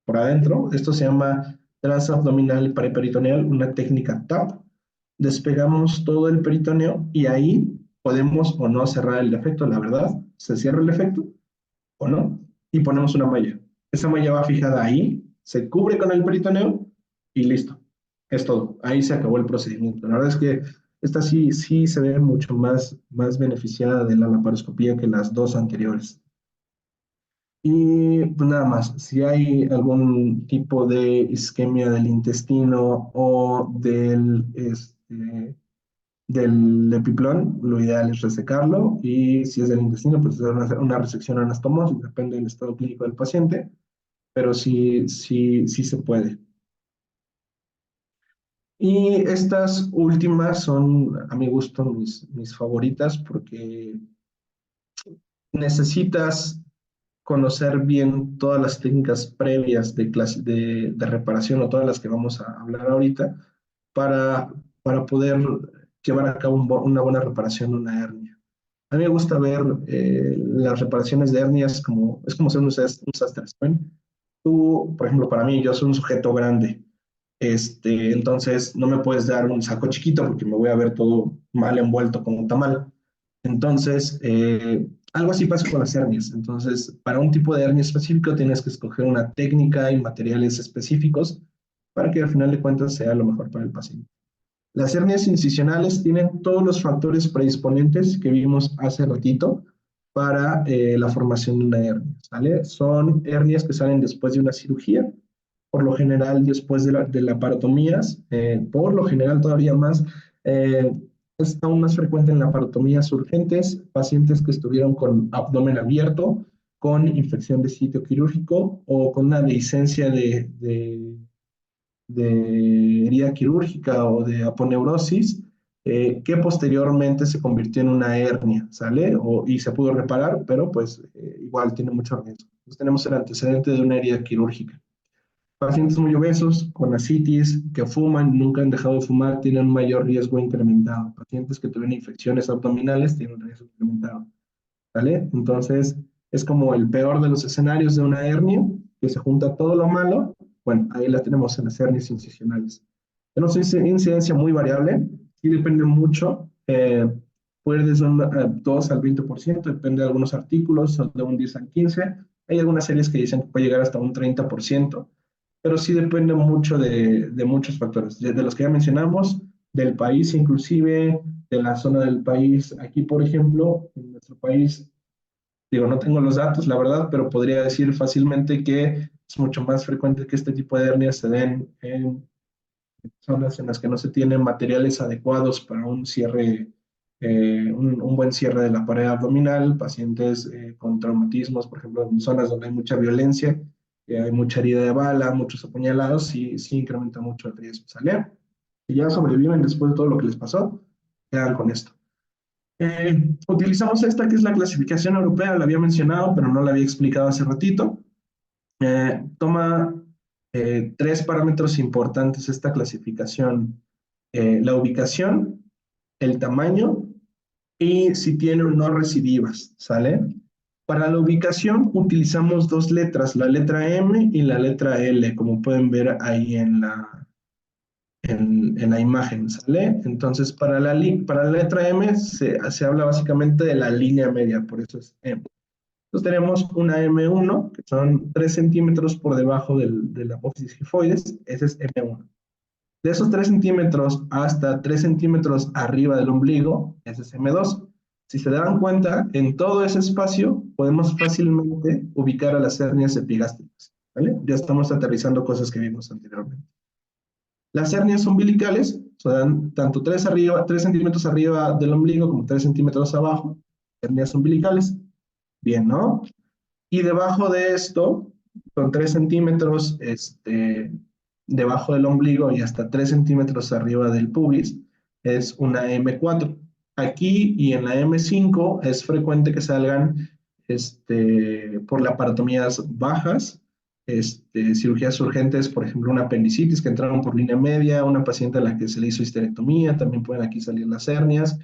adentro. Esto se llama transabdominal preperitoneal, una técnica TAP. Despegamos todo el peritoneo y ahí podemos o no cerrar el defecto, la verdad, se cierra el defecto o no, y ponemos una malla. Esa malla va fijada ahí, se cubre con el peritoneo y listo. Es todo. Ahí se acabó el procedimiento. La verdad es que esta sí, sí se ve mucho más beneficiada de la laparoscopía que las dos anteriores. Y pues nada más, si hay algún tipo de isquemia del intestino o del epiplón, lo ideal es resecarlo y si es del intestino, pues hacer una resección anastomosis, depende del estado clínico del paciente, pero sí, sí, sí se puede. Y estas últimas son, a mi gusto, mis favoritas porque necesitas conocer bien todas las técnicas previas de reparación o todas las que vamos a hablar ahorita para, para poder llevar a cabo una buena reparación de una hernia. A mí me gusta ver las reparaciones de hernias como, es como ser un sastre, ¿saben? Tú, por ejemplo, para mí, yo soy un sujeto grande, entonces no me puedes dar un saco chiquito porque me voy a ver todo mal envuelto como un tamal. Entonces, algo así pasa con las hernias. Entonces, para un tipo de hernia específico tienes que escoger una técnica y materiales específicos para que al final de cuentas sea lo mejor para el paciente. Las hernias incisionales tienen todos los factores predisponentes que vimos hace ratito para la formación de una hernia, ¿sale? Son hernias que salen después de una cirugía, por lo general después de la parotomías, por lo general todavía más, eh, es aún más frecuente en laparotomías urgentes, pacientes que estuvieron con abdomen abierto, con infección de sitio quirúrgico o con una dehiscencia de herida quirúrgica o de aponeurosis, que posteriormente se convirtió en una hernia, ¿sale? Y se pudo reparar, pero pues igual tiene mucho riesgo. Entonces tenemos el antecedente de una herida quirúrgica. Pacientes muy obesos, con ascitis, que fuman, nunca han dejado de fumar, tienen un mayor riesgo incrementado. Pacientes que tuvieron infecciones abdominales tienen un riesgo incrementado. ¿Vale? Entonces, es como el peor de los escenarios de una hernia, que se junta todo lo malo. Bueno, ahí la tenemos en las hernias incisionales. Tenemos una incidencia muy variable, y depende mucho, puede desde un 2 al 20%, depende de algunos artículos, de un 10 al 15%. Hay algunas series que dicen que puede llegar hasta un 30%, pero sí depende mucho de muchos factores, de los que ya mencionamos, del país inclusive, de la zona del país. Aquí, por ejemplo, en nuestro país, digo, no tengo los datos, la verdad, pero podría decir fácilmente que es mucho más frecuente que este tipo de hernias se den en zonas en las que no se tienen materiales adecuados para un cierre un buen cierre de la pared abdominal, pacientes con traumatismos, por ejemplo, en zonas donde hay mucha violencia, hay mucha herida de bala, muchos apuñalados, sí, sí incrementa mucho el riesgo, ¿sale? Y ya sobreviven después de todo lo que les pasó, quedan con esto. Utilizamos esta que es la clasificación europea, la había mencionado, pero no la había explicado hace ratito. Toma tres parámetros importantes esta clasificación: la ubicación, el tamaño y si tiene o no recidivas, ¿sale? Para la ubicación utilizamos dos letras, la letra M y la letra L, como pueden ver ahí en la imagen, ¿sale? Entonces, para la letra M se habla básicamente de la línea media, por eso es M. Entonces tenemos una M1, que son 3 centímetros por debajo de la apófisis gifoides, ese es M1. De esos 3 centímetros hasta 3 centímetros arriba del ombligo, ese es M2. Si se dan cuenta, en todo ese espacio podemos fácilmente ubicar a las hernias epigástricas, ¿vale? Ya estamos aterrizando cosas que vimos anteriormente. Las hernias umbilicales son tanto 3 centímetros arriba del ombligo como 3 centímetros abajo, hernias umbilicales. Bien, ¿no? Y debajo de esto, con 3 centímetros debajo del ombligo y hasta 3 centímetros arriba del pubis, es una M4. Aquí y en la M5 es frecuente que salgan por laparotomías bajas, cirugías urgentes, por ejemplo, una apendicitis que entraron por línea media, una paciente a la que se le hizo histerectomía, también pueden aquí salir las hernias.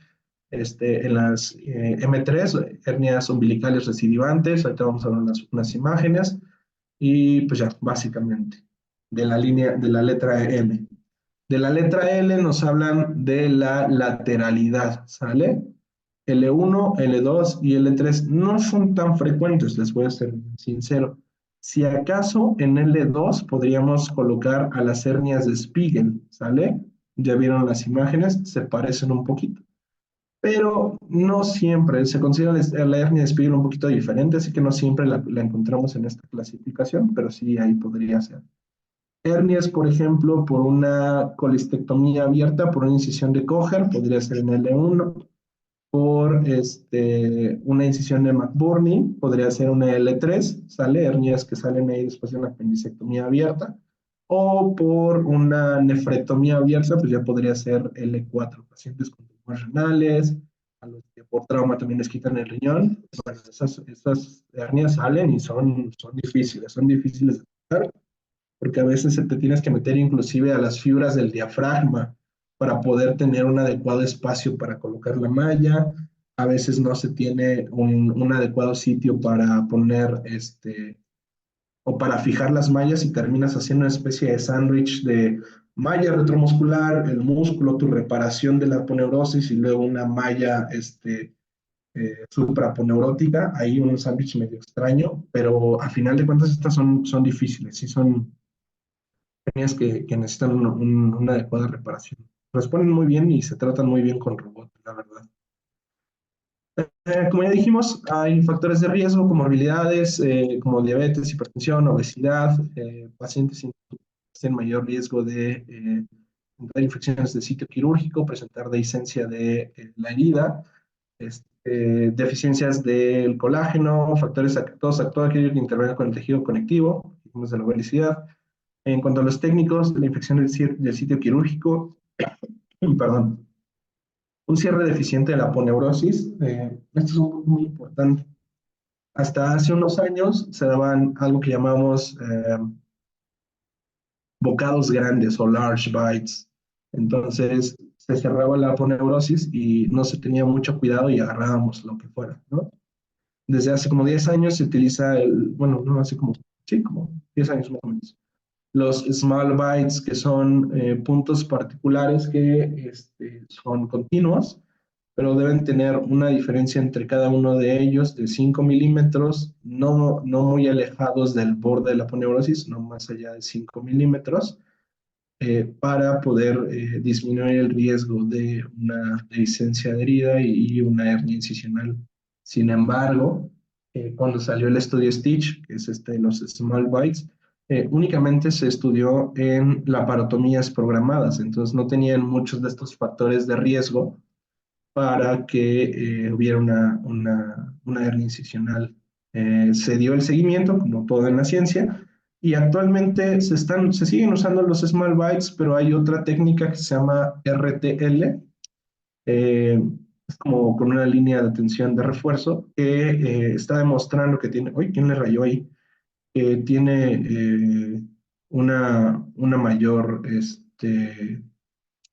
En las M3, hernias umbilicales recidivantes, ahorita vamos a ver unas imágenes, y pues ya, básicamente, de la letra M. De la letra L nos hablan de la lateralidad, ¿sale? L1, L2 y L3 no son tan frecuentes, les voy a ser sincero. Si acaso en L2 podríamos colocar a las hernias de Spiegel, ¿sale? Ya vieron las imágenes, se parecen un poquito, pero no siempre. Se considera la hernia de Spiegel un poquito diferente, así que no siempre la encontramos en esta clasificación, pero sí ahí podría ser. Hernias, por ejemplo, por una colistectomía abierta, por una incisión de Kocher, podría ser en L1. Por una incisión de McBurney, podría ser una L3, ¿sale? Hernias que salen ahí después de una apendicectomía abierta. O por una nefrectomía abierta, pues ya podría ser L4, pacientes con tumores renales, a los que por trauma también les quitan el riñón. Bueno, esas hernias salen y son difíciles de tratar, porque a veces te tienes que meter inclusive a las fibras del diafragma para poder tener un adecuado espacio para colocar la malla. A veces no se tiene un adecuado sitio para poner o para fijar las mallas y terminas haciendo una especie de sándwich de malla retromuscular, el músculo, tu reparación de la aponeurosis y luego una malla supraponeurótica, ahí un sándwich medio extraño, pero a final de cuentas estas son difíciles, sí son hernias que necesitan una adecuada reparación. Responden muy bien y se tratan muy bien con robot, la verdad. Como ya dijimos, hay factores de riesgo, comorbilidades, como diabetes, hipertensión, obesidad, pacientes en mayor riesgo de tener infecciones de sitio quirúrgico, presentar dehiscencia de la herida, deficiencias del colágeno, factores, todo aquello que intervenga con el tejido conectivo, dijimos de la obesidad. En cuanto a los técnicos, la infección del sitio quirúrgico, perdón, un cierre deficiente de la aponeurosis, esto es un punto muy importante. Hasta hace unos años se daban algo que llamamos bocados grandes o large bites. Entonces se cerraba la aponeurosis y no se tenía mucho cuidado y agarrábamos lo que fuera, ¿no? Desde hace como 10 años se utiliza bueno, no hace como, sí, como 10 años más o menos, los small bytes, que son puntos particulares que son continuos, pero deben tener una diferencia entre cada uno de ellos de 5 milímetros, no muy alejados del borde de la aponeurosis, no más allá de 5 milímetros, para poder disminuir el riesgo de una dehiscencia adherida y una hernia incisional. Sin embargo, cuando salió el estudio Stitch, que es los small bites, únicamente se estudió en laparotomías programadas, entonces no tenían muchos de estos factores de riesgo para que hubiera una hernia incisional. Se dio el seguimiento, como todo en la ciencia, y actualmente se siguen usando los small bites, pero hay otra técnica que se llama RTL, eh, es como con una línea de tensión de refuerzo que está demostrando que tiene, uy, ¿quién le rayó ahí? Que tiene una mayor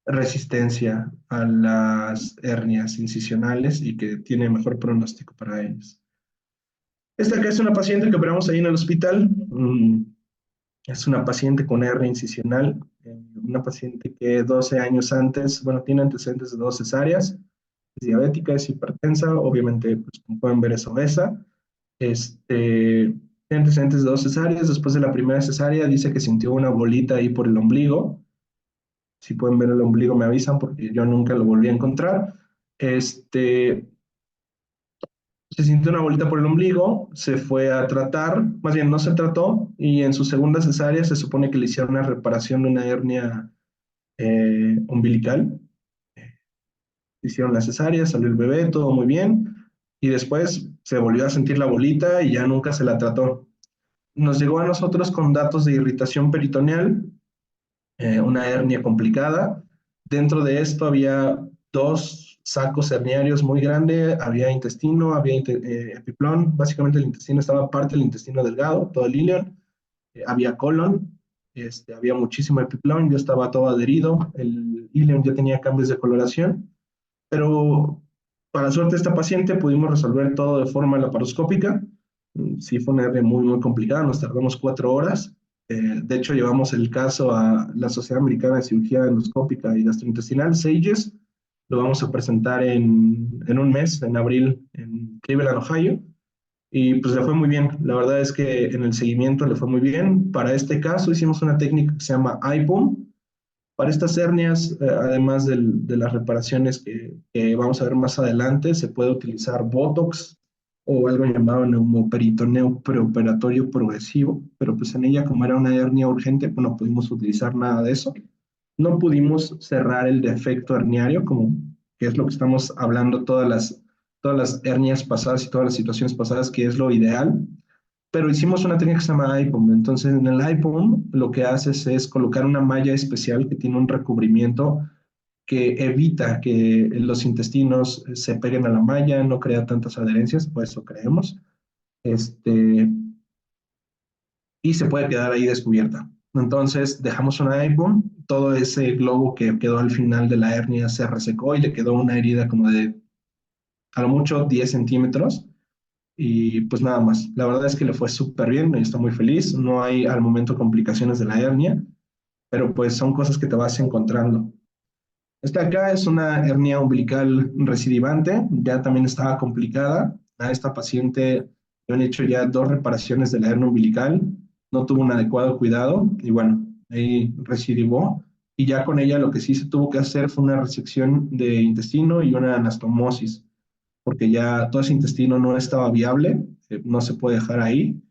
resistencia a las hernias incisionales y que tiene mejor pronóstico para ellas. Esta acá es una paciente que operamos ahí en el hospital. Es una paciente con hernia incisional, una paciente que 12 años antes, bueno, tiene antecedentes de 2 cesáreas, es diabética, es hipertensa, obviamente, pues como pueden ver, es obesa. Tiene antecedentes de 2 cesáreas. Después de la primera cesárea dice que sintió una bolita ahí por el ombligo. Si pueden ver el ombligo me avisan porque yo nunca lo volví a encontrar. Este, Se sintió una bolita por el ombligo, se fue a tratar, más bien no se trató, y en su segunda cesárea se supone que le hicieron una reparación de una hernia umbilical. Hicieron la cesárea, salió el bebé, todo muy bien, y después se volvió a sentir la bolita y ya nunca se la trató. Nos llegó a nosotros con datos de irritación peritoneal, una hernia complicada. Dentro de esto había 2 sacos herniarios muy grandes, había intestino, había epiplón, básicamente el intestino estaba parte del intestino delgado, todo el ilion, había colon, había muchísimo epiplón, ya estaba todo adherido, el ilion ya tenía cambios de coloración, pero para suerte de esta paciente pudimos resolver todo de forma laparoscópica. Sí, fue una hernia muy, muy complicada, nos tardamos 4 horas. De hecho, llevamos el caso a la Sociedad Americana de Cirugía Endoscópica y Gastrointestinal, SAGES. Lo vamos a presentar en un mes, en abril, en Cleveland, Ohio. Y pues le fue muy bien. La verdad es que en el seguimiento le fue muy bien. Para este caso hicimos una técnica que se llama IPOM. Para estas hernias, además de las reparaciones que vamos a ver más adelante, se puede utilizar Botox o algo llamado neumoperitoneo preoperatorio progresivo, pero pues en ella, como era una hernia urgente, pues no pudimos utilizar nada de eso. No pudimos cerrar el defecto herniario, como que es lo que estamos hablando todas las hernias pasadas y todas las situaciones pasadas, que es lo ideal, pero hicimos una técnica que se llama IPOM. Entonces, en el IPOM lo que haces es colocar una malla especial que tiene un recubrimiento que evita que los intestinos se peguen a la malla, no crea tantas adherencias, por eso creemos, este, y se puede quedar ahí descubierta. Entonces, dejamos una IPOM, todo ese globo que quedó al final de la hernia se resecó y le quedó una herida como de, a lo mucho, 10 centímetros. Y pues nada más, la verdad es que le fue súper bien y está muy feliz. No hay al momento complicaciones de la hernia, pero pues son cosas que te vas encontrando. Esta acá es una hernia umbilical recidivante, ya también estaba complicada. A esta paciente le han hecho ya 2 reparaciones de la hernia umbilical, no tuvo un adecuado cuidado y bueno, ahí recidivó. Y ya con ella lo que sí se tuvo que hacer fue una resección de intestino y una anastomosis porque ya todo ese intestino no estaba viable, no se puede dejar ahí.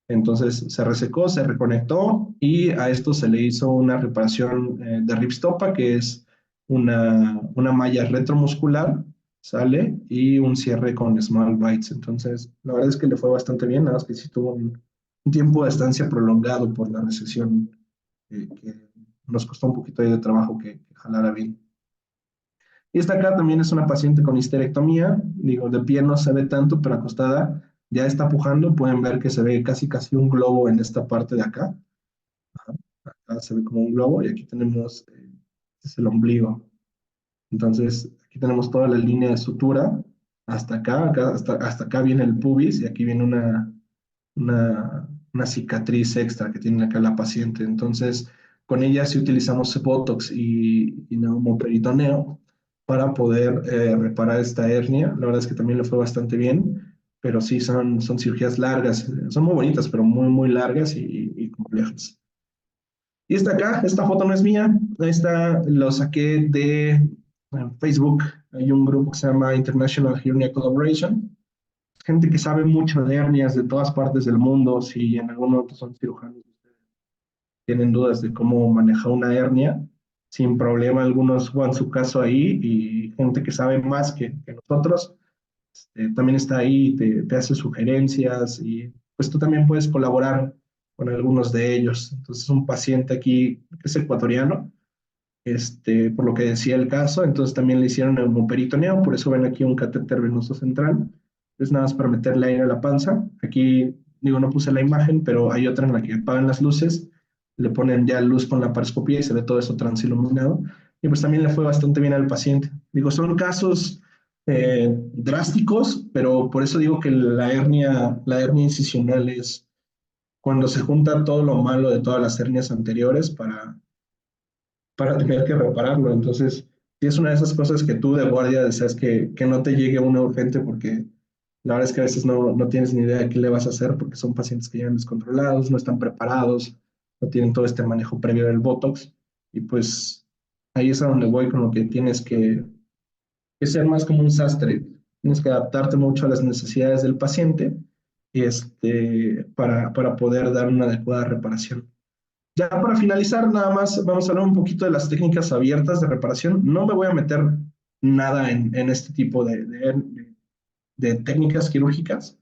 Entonces se resecó, se reconectó y a esto se le hizo una reparación de ripstopa, que es una malla retromuscular, ¿sale? Y un cierre con small bites. Entonces, la verdad es que le fue bastante bien, nada más que sí tuvo un tiempo de estancia prolongado por la recesión, que nos costó un poquito ahí de trabajo que jalara bien. Y esta acá también es una paciente con histerectomía, digo, de pie no se ve tanto, pero acostada ya está pujando, pueden ver que se ve casi casi un globo en esta parte de acá. Ajá, acá se ve como un globo y aquí tenemos, este es el ombligo. Entonces, aquí tenemos toda la línea de sutura, hasta acá, hasta acá viene el pubis y aquí viene una cicatriz extra que tiene acá la paciente. Entonces, con ella sí utilizamos Botox y neumoperitoneo para poder reparar esta hernia. La verdad es que también le fue bastante bien, pero sí son cirugías largas, son muy bonitas, pero muy, muy largas y complejas. Y esta acá, esta foto no es mía, esta lo saqué de Facebook. Hay un grupo que se llama International Hernia Collaboration, gente que sabe mucho de hernias de todas partes del mundo. Si en algún momento son cirujanos, tienen dudas de cómo manejar una hernia, sin problema algunos juegan su caso ahí y gente que sabe más que nosotros también está ahí, te hace sugerencias y pues tú también puedes colaborar con algunos de ellos. Entonces, un paciente aquí que es ecuatoriano, por lo que decía el caso, entonces también le hicieron neumoperitoneo, por eso ven aquí un catéter venoso central, es nada más para meterle aire a la panza. Aquí, digo, no puse la imagen, pero hay otra en la que apagan las luces, le ponen ya luz con la paroscopía y se ve todo eso transiluminado, y pues también le fue bastante bien al paciente. Digo, son casos drásticos, pero por eso digo que la hernia incisional es cuando se junta todo lo malo de todas las hernias anteriores para tener que repararlo. Entonces, sí es una de esas cosas que tú de guardia deseas que no te llegue una urgente porque la verdad es que a veces no tienes ni idea de qué le vas a hacer porque son pacientes que llegan descontrolados, no están preparados, no tienen todo este manejo previo del Botox. Y pues ahí es a donde voy con lo que tienes que ser más como un sastre. Tienes que adaptarte mucho a las necesidades del paciente para poder dar una adecuada reparación. Ya para finalizar, nada más vamos a hablar un poquito de las técnicas abiertas de reparación. No me voy a meter nada en este tipo de técnicas quirúrgicas,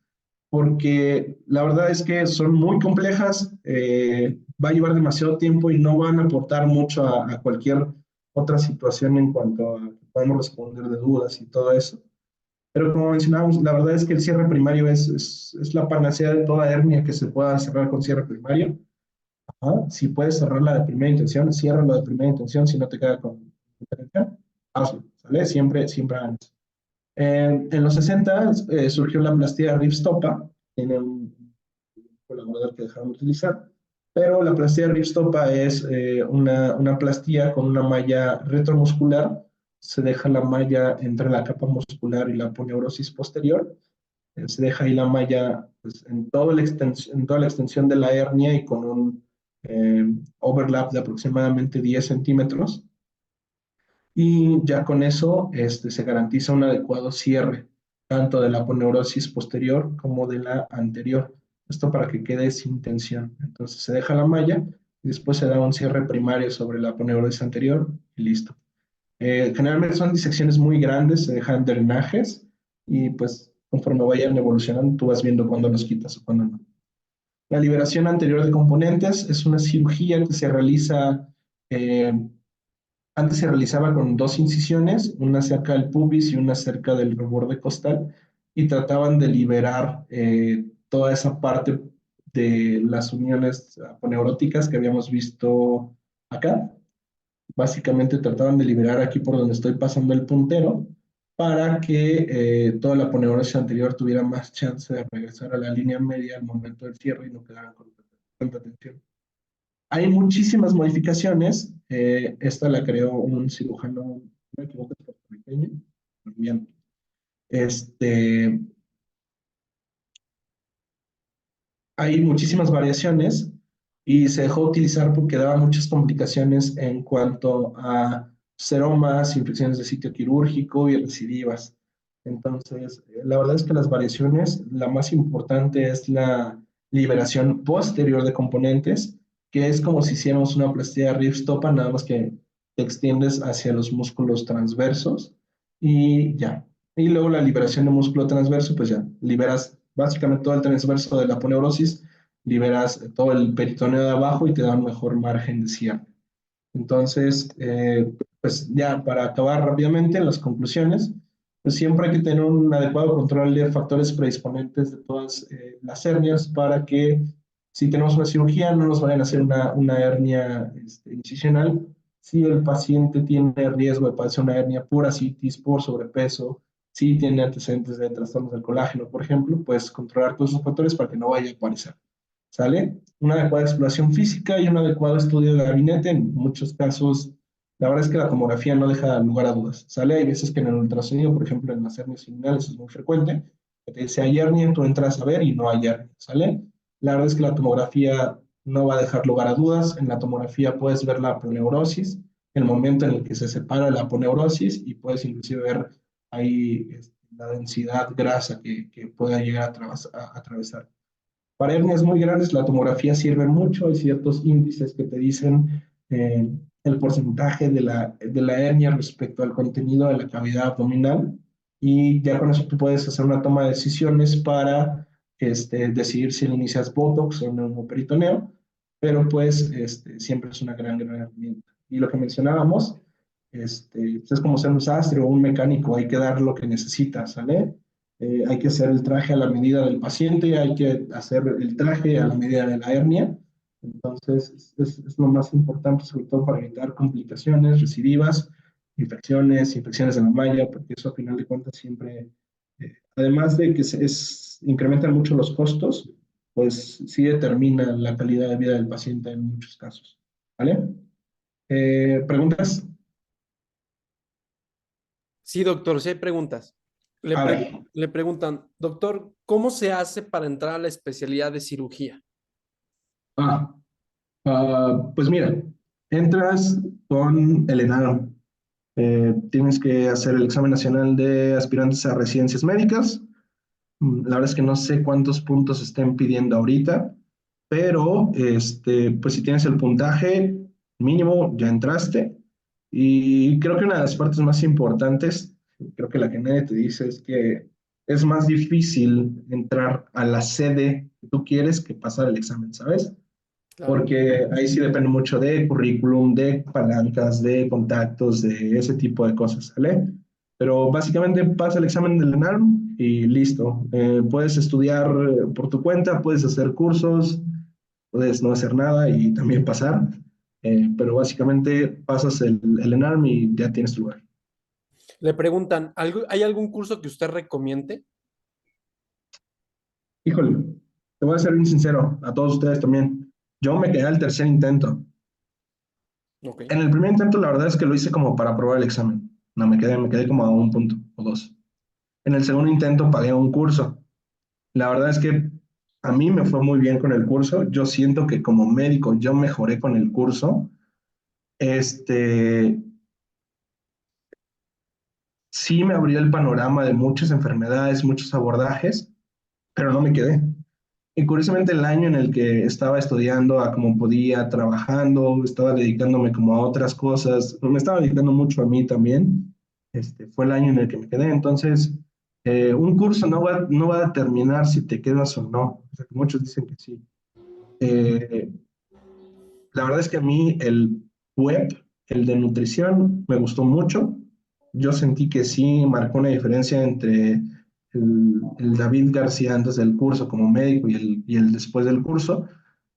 porque la verdad es que son muy complejas, va a llevar demasiado tiempo y no van a aportar mucho a cualquier otra situación en cuanto a que podemos responder de dudas y todo eso. Pero como mencionábamos, la verdad es que el cierre primario es la panacea de toda hernia que se pueda cerrar con cierre primario. Ajá. Si puedes cerrarla de primera intención, ciérralo de primera intención. Si no te queda con intención, hazlo, ¿sale? Siempre hagan eso. En los 60 surgió la plastía Rivstopa, tiene un colaborador que dejaron de utilizar, pero la plastía Rivstopa es una plastía con una malla retromuscular, se deja la malla entre la capa muscular y la aponeurosis posterior, se deja ahí la malla pues, en toda la extensión de la hernia y con un overlap de aproximadamente 10 centímetros. Y ya con eso se garantiza un adecuado cierre, tanto de la aponeurosis posterior como de la anterior. Esto para que quede sin tensión. Entonces se deja la malla y después se da un cierre primario sobre la aponeurosis anterior y listo. Generalmente son disecciones muy grandes, se dejan drenajes y pues conforme vayan evolucionando tú vas viendo cuándo los quitas o cuándo no. La liberación anterior de componentes es una cirugía que se realiza eh, antes se realizaba con dos incisiones, una cerca del pubis y una cerca del reborde costal, y trataban de liberar toda esa parte de las uniones aponeuróticas que habíamos visto acá. Básicamente trataban de liberar aquí por donde estoy pasando el puntero para que toda la aponeurosis anterior tuviera más chance de regresar a la línea media al momento del cierre y no quedaran con tanta tensión. Hay muchísimas modificaciones. Esta la creó un cirujano, no me equivoco, es puertorriqueño, colombiano. Este, hay muchísimas variaciones y se dejó de utilizar porque daba muchas complicaciones en cuanto a seromas, infecciones de sitio quirúrgico y recidivas. Entonces, la verdad es que las variaciones, la más importante es la liberación posterior de componentes, que es como si hiciéramos una plastilla ripstopa, nada más que te extiendes hacia los músculos transversos y ya. Y luego la liberación de músculo transverso, pues ya, liberas básicamente todo el transverso de la aponeurosis, liberas todo el peritoneo de abajo y te da un mejor margen de cierre. Entonces, pues ya para acabar rápidamente en las conclusiones, pues siempre hay que tener un adecuado control de factores predisponentes de todas las hernias para que si tenemos una cirugía no nos vayan a hacer una hernia incisional. Si el paciente tiene riesgo de padecer una hernia por ascitis, por sobrepeso, si tiene antecedentes de trastornos del colágeno, por ejemplo, pues controlar todos esos factores para que no vaya a aparecer. ¿Sale? Una adecuada exploración física y un adecuado estudio de gabinete. En muchos casos, la verdad es que la tomografía no deja lugar a dudas. ¿Sale? Hay veces que en el ultrasonido, por ejemplo, en las hernias inguinales es muy frecuente, que te dice hay hernia, tú entras a ver y no hay hernia. ¿Sale? La verdad es que la tomografía no va a dejar lugar a dudas. En la tomografía puedes ver la aponeurosis, el momento en el que se separa la aponeurosis y puedes inclusive ver ahí la densidad grasa que pueda llegar a atravesar. Para hernias muy grandes, la tomografía sirve mucho. Hay ciertos índices que te dicen el porcentaje de la hernia respecto al contenido de la cavidad abdominal, y ya con eso tú puedes hacer una toma de decisiones para decidir si le inicias Botox o neumoperitoneo, pero pues siempre es una gran herramienta. Y lo que mencionábamos, pues, es como ser un sastre o un mecánico, hay que dar lo que necesitas, ¿sale? Hay que hacer el traje a la medida del paciente, hay que hacer el traje a la medida de la hernia. Entonces, es lo más importante, sobre todo para evitar complicaciones recidivas, infecciones de la malla, porque eso a final de cuentas siempre, además de que incrementan mucho los costos, pues sí determina la calidad de vida del paciente en muchos casos. ¿Vale? ¿Preguntas? Sí, doctor, si hay preguntas. A ver. Le preguntan, doctor, ¿cómo se hace para entrar a la especialidad de cirugía? Ah, pues mira, entras con el ENARM. Tienes que hacer el examen nacional de aspirantes a residencias médicas. La verdad es que no sé cuántos puntos estén pidiendo ahorita, pero pues si tienes el puntaje mínimo, ya entraste. Y creo que una de las partes más importantes, creo que la que nadie te dice, es que es más difícil entrar a la sede que tú quieres que pasar el examen, ¿sabes? Claro. Porque ahí sí depende mucho de currículum, de palancas, de contactos, de ese tipo de cosas, ¿sale? Pero básicamente pasa el examen del ENARM y listo. Puedes estudiar por tu cuenta, puedes hacer cursos, puedes no hacer nada y también pasar, pero básicamente pasas el ENARM y ya tienes tu lugar. Le preguntan, ¿hay algún curso que usted recomiende? Híjole, te voy a ser bien sincero, a todos ustedes también. Yo me quedé al tercer intento. Ok. En el primer intento, la verdad es que lo hice como para probar el examen. No, me quedé como a un punto o dos. En el segundo intento pagué un curso. La verdad es que a mí me fue muy bien con el curso. Yo siento que como médico yo mejoré con el curso. Este, sí me abrió el panorama de muchas enfermedades, muchos abordajes, pero no me quedé. Y curiosamente el año en el que estaba estudiando a como podía, trabajando, estaba dedicándome como a otras cosas, me estaba dedicando mucho a mí también, fue el año en el que me quedé. Entonces, un curso no va a determinar si te quedas o no. O sea, que muchos dicen que sí. Eh, la verdad es que a mí el web, el de nutrición, me gustó mucho. Yo sentí que sí marcó una diferencia entre el David García antes del curso como médico y el después del curso.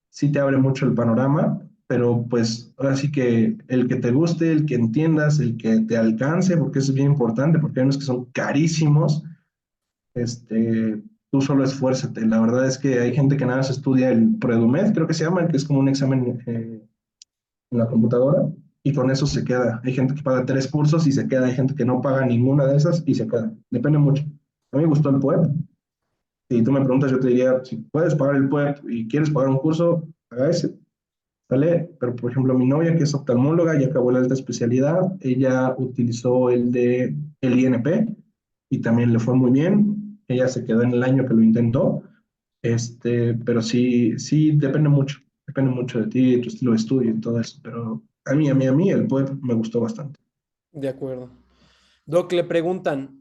Sí te abre mucho el panorama, pero pues ahora sí que el que te guste, el que entiendas, el que te alcance, porque eso es bien importante, porque hay unos que son carísimos, tú solo esfuérzate. La verdad es que hay gente que nada más estudia el Predumed, creo que se llama, que es como un examen en la computadora, y con eso se queda. Hay gente que paga 3 cursos y se queda, hay gente que no paga ninguna de esas y se queda. Depende mucho. A mí me gustó el PUEP. Si tú me preguntas, yo te diría, si puedes pagar el PUEP y quieres pagar un curso, haga ese, ¿vale? Pero, por ejemplo, mi novia, que es oftalmóloga y acabó la alta especialidad, ella utilizó el INP y también le fue muy bien. Ella se quedó en el año que lo intentó, pero sí depende mucho de ti, de tu estilo de estudio y todo eso. Pero a mí el PUEP me gustó bastante. De acuerdo. Doc, le preguntan,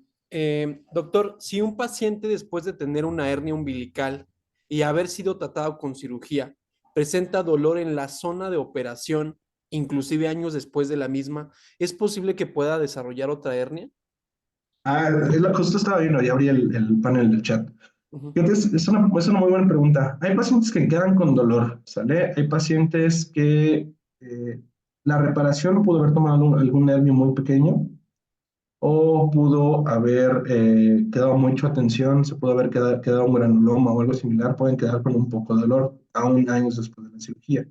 doctor, si un paciente después de tener una hernia umbilical y haber sido tratado con cirugía, presenta dolor en la zona de operación, inclusive años después de la misma, ¿es posible que pueda desarrollar otra hernia? Ah, es la justo estaba viendo, ya abrí el panel del chat. Ujú. Fíjate, es una muy buena pregunta. Hay pacientes que quedan con dolor, ¿sale? Hay pacientes que la reparación pudo haber tomado algún nervio muy pequeño o pudo haber quedado mucho atención, se pudo haber quedado un granuloma o algo similar, pueden quedar con un poco de dolor aún años después de la cirugía.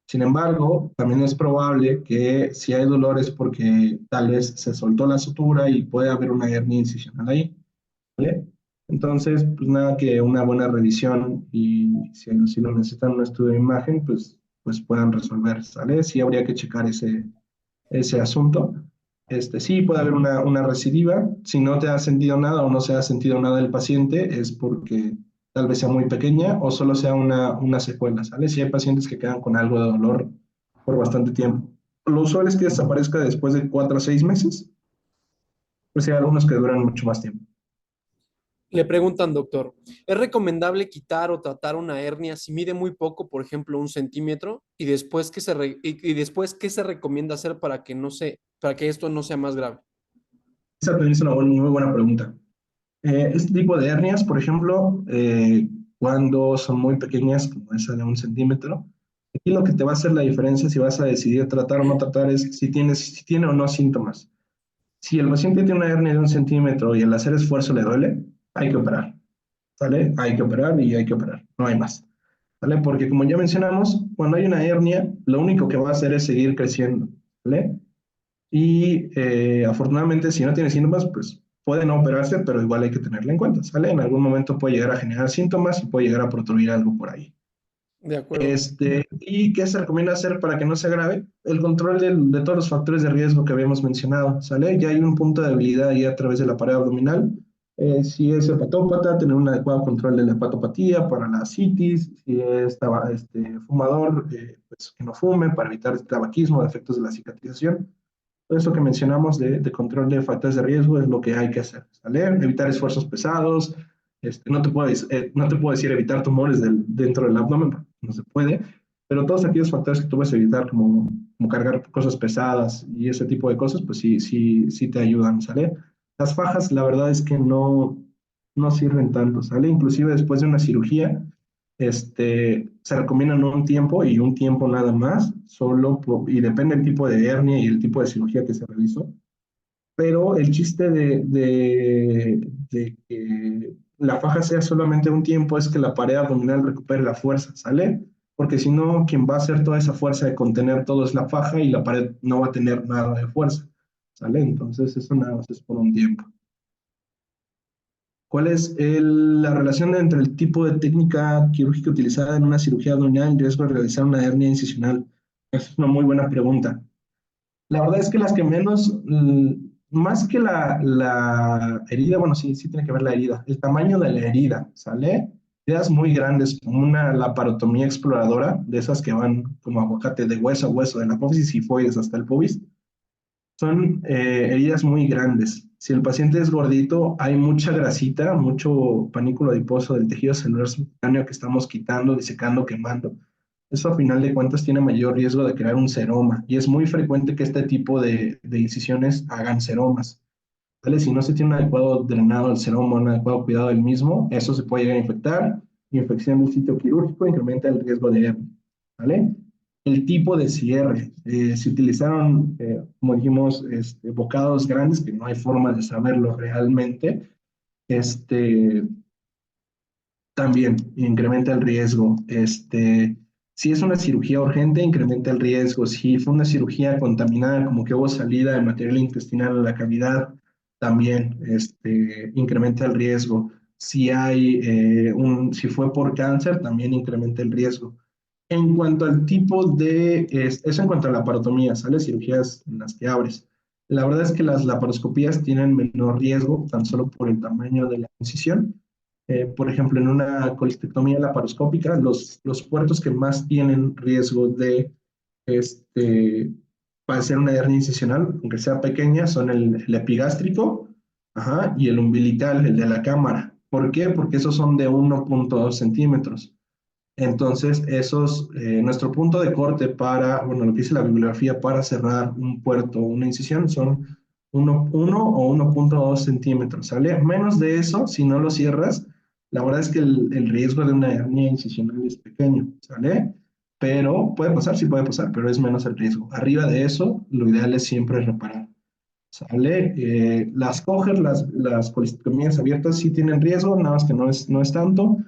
Sin embargo, también es probable que si hay dolor es porque tal vez se soltó la sutura y puede haber una hernia incisional ahí, ¿vale? Entonces, pues nada, que una buena revisión y si lo necesitan un estudio de imagen, pues puedan resolver, ¿sale? Sí habría que checar ese asunto. Sí, puede haber una recidiva. Si no te ha sentido nada o no se ha sentido nada del paciente, es porque tal vez sea muy pequeña o solo sea una secuela, ¿sale? Si hay pacientes que quedan con algo de dolor por bastante tiempo. Lo usual es que desaparezca después de 4 a 6 meses, pues hay algunos que duran mucho más tiempo. Le preguntan, doctor, ¿es recomendable quitar o tratar una hernia si mide muy poco, por ejemplo, 1 centímetro? Y después, y después, ¿qué se recomienda hacer para que para que esto no sea más grave? Esa también es una muy buena pregunta. Este tipo de hernias, por ejemplo, cuando son muy pequeñas, como esa de 1 centímetro, aquí lo que te va a hacer la diferencia si vas a decidir tratar o no tratar es si tiene o no síntomas. Si el paciente tiene una hernia de 1 centímetro y al hacer esfuerzo le duele, hay que operar, ¿sale? Hay que operar y hay que operar, no hay más, ¿vale? Porque como ya mencionamos, cuando hay una hernia, lo único que va a hacer es seguir creciendo, ¿vale? Y afortunadamente, si no tiene síntomas, pues puede no operarse, pero igual hay que tenerla en cuenta, ¿sale? En algún momento puede llegar a generar síntomas y puede llegar a protruir algo por ahí. De acuerdo. ¿Y qué se recomienda hacer para que no se agrave? El control de todos los factores de riesgo que habíamos mencionado, ¿sale? Ya hay un punto de debilidad ahí a través de la pared abdominal. Si es hepatópata, tener un adecuado control de la hepatopatía para la citis. Si es fumador, pues que no fume para evitar el tabaquismo, efectos de la cicatrización. Todo eso que mencionamos de control de factores de riesgo es lo que hay que hacer, ¿sale? Evitar esfuerzos pesados, no te puedo decir evitar tumores dentro del abdomen, porque no se puede, pero todos aquellos factores que tú puedes evitar, como cargar cosas pesadas y ese tipo de cosas, pues sí te ayudan, ¿sale? Las fajas, la verdad es que no sirven tanto, ¿sale? Inclusive después de una cirugía, se recomiendan un tiempo y un tiempo nada más, y depende del tipo de hernia y el tipo de cirugía que se realizó. Pero el chiste de que la faja sea solamente un tiempo es que la pared abdominal recupere la fuerza, ¿sale? Porque si no, quien va a hacer toda esa fuerza de contener todo es la faja y la pared no va a tener nada de fuerza, ¿sale? Entonces eso nada más es por un tiempo. ¿Cuál es la relación entre el tipo de técnica quirúrgica utilizada en una cirugía abdominal y el riesgo de realizar una hernia incisional? Es una muy buena pregunta. La verdad es que las que menos, más que la herida, bueno, sí tiene que ver la herida, el tamaño de la herida, ¿sale? Heridas muy grandes, como una laparotomía exploradora, de esas que van como aguacate de hueso a hueso, de la apófisis sifoides hasta el pubis, son heridas muy grandes. Si el paciente es gordito, hay mucha grasita, mucho panículo adiposo del tejido celular subcutáneo que estamos quitando, disecando, quemando. Eso a final de cuentas tiene mayor riesgo de crear un seroma y es muy frecuente que este tipo de incisiones hagan seromas. ¿Vale? Si no se tiene un adecuado drenado del seroma, un adecuado cuidado del mismo, eso se puede llegar a infectar. Infección del sitio quirúrgico incrementa el riesgo de hernia. ¿Vale? El tipo de cierre. Se utilizaron, como dijimos, bocados grandes, que no hay forma de saberlo realmente. Este, También incrementa el riesgo. Si es una cirugía urgente, incrementa el riesgo. Si fue una cirugía contaminada, como que hubo salida de material intestinal a la cavidad, también incrementa el riesgo. Si fue por cáncer, también incrementa el riesgo. En cuanto al tipo eso en cuanto a la laparotomía, ¿sale? Cirugías en las que abres. La verdad es que las laparoscopías tienen menor riesgo, tan solo por el tamaño de la incisión. Por ejemplo, en una colistectomía laparoscópica, los puertos que más tienen riesgo de este, padecer una hernia incisional, aunque sea pequeña, son el epigástrico, ajá, y el umbilical, el de la cámara. ¿Por qué? Porque esos son de 1.2 centímetros. Entonces, nuestro punto de corte bueno, lo que dice la bibliografía para cerrar un puerto o una incisión son 1 o 1.2 centímetros, ¿sale? Menos de eso, si no lo cierras, la verdad es que el riesgo de una hernia incisional es pequeño, ¿sale? Pero puede pasar, sí puede pasar, pero es menos el riesgo. Arriba de eso, lo ideal es siempre reparar, ¿sale? Las coger, las colistectomías abiertas sí tienen riesgo, nada más que no es tanto.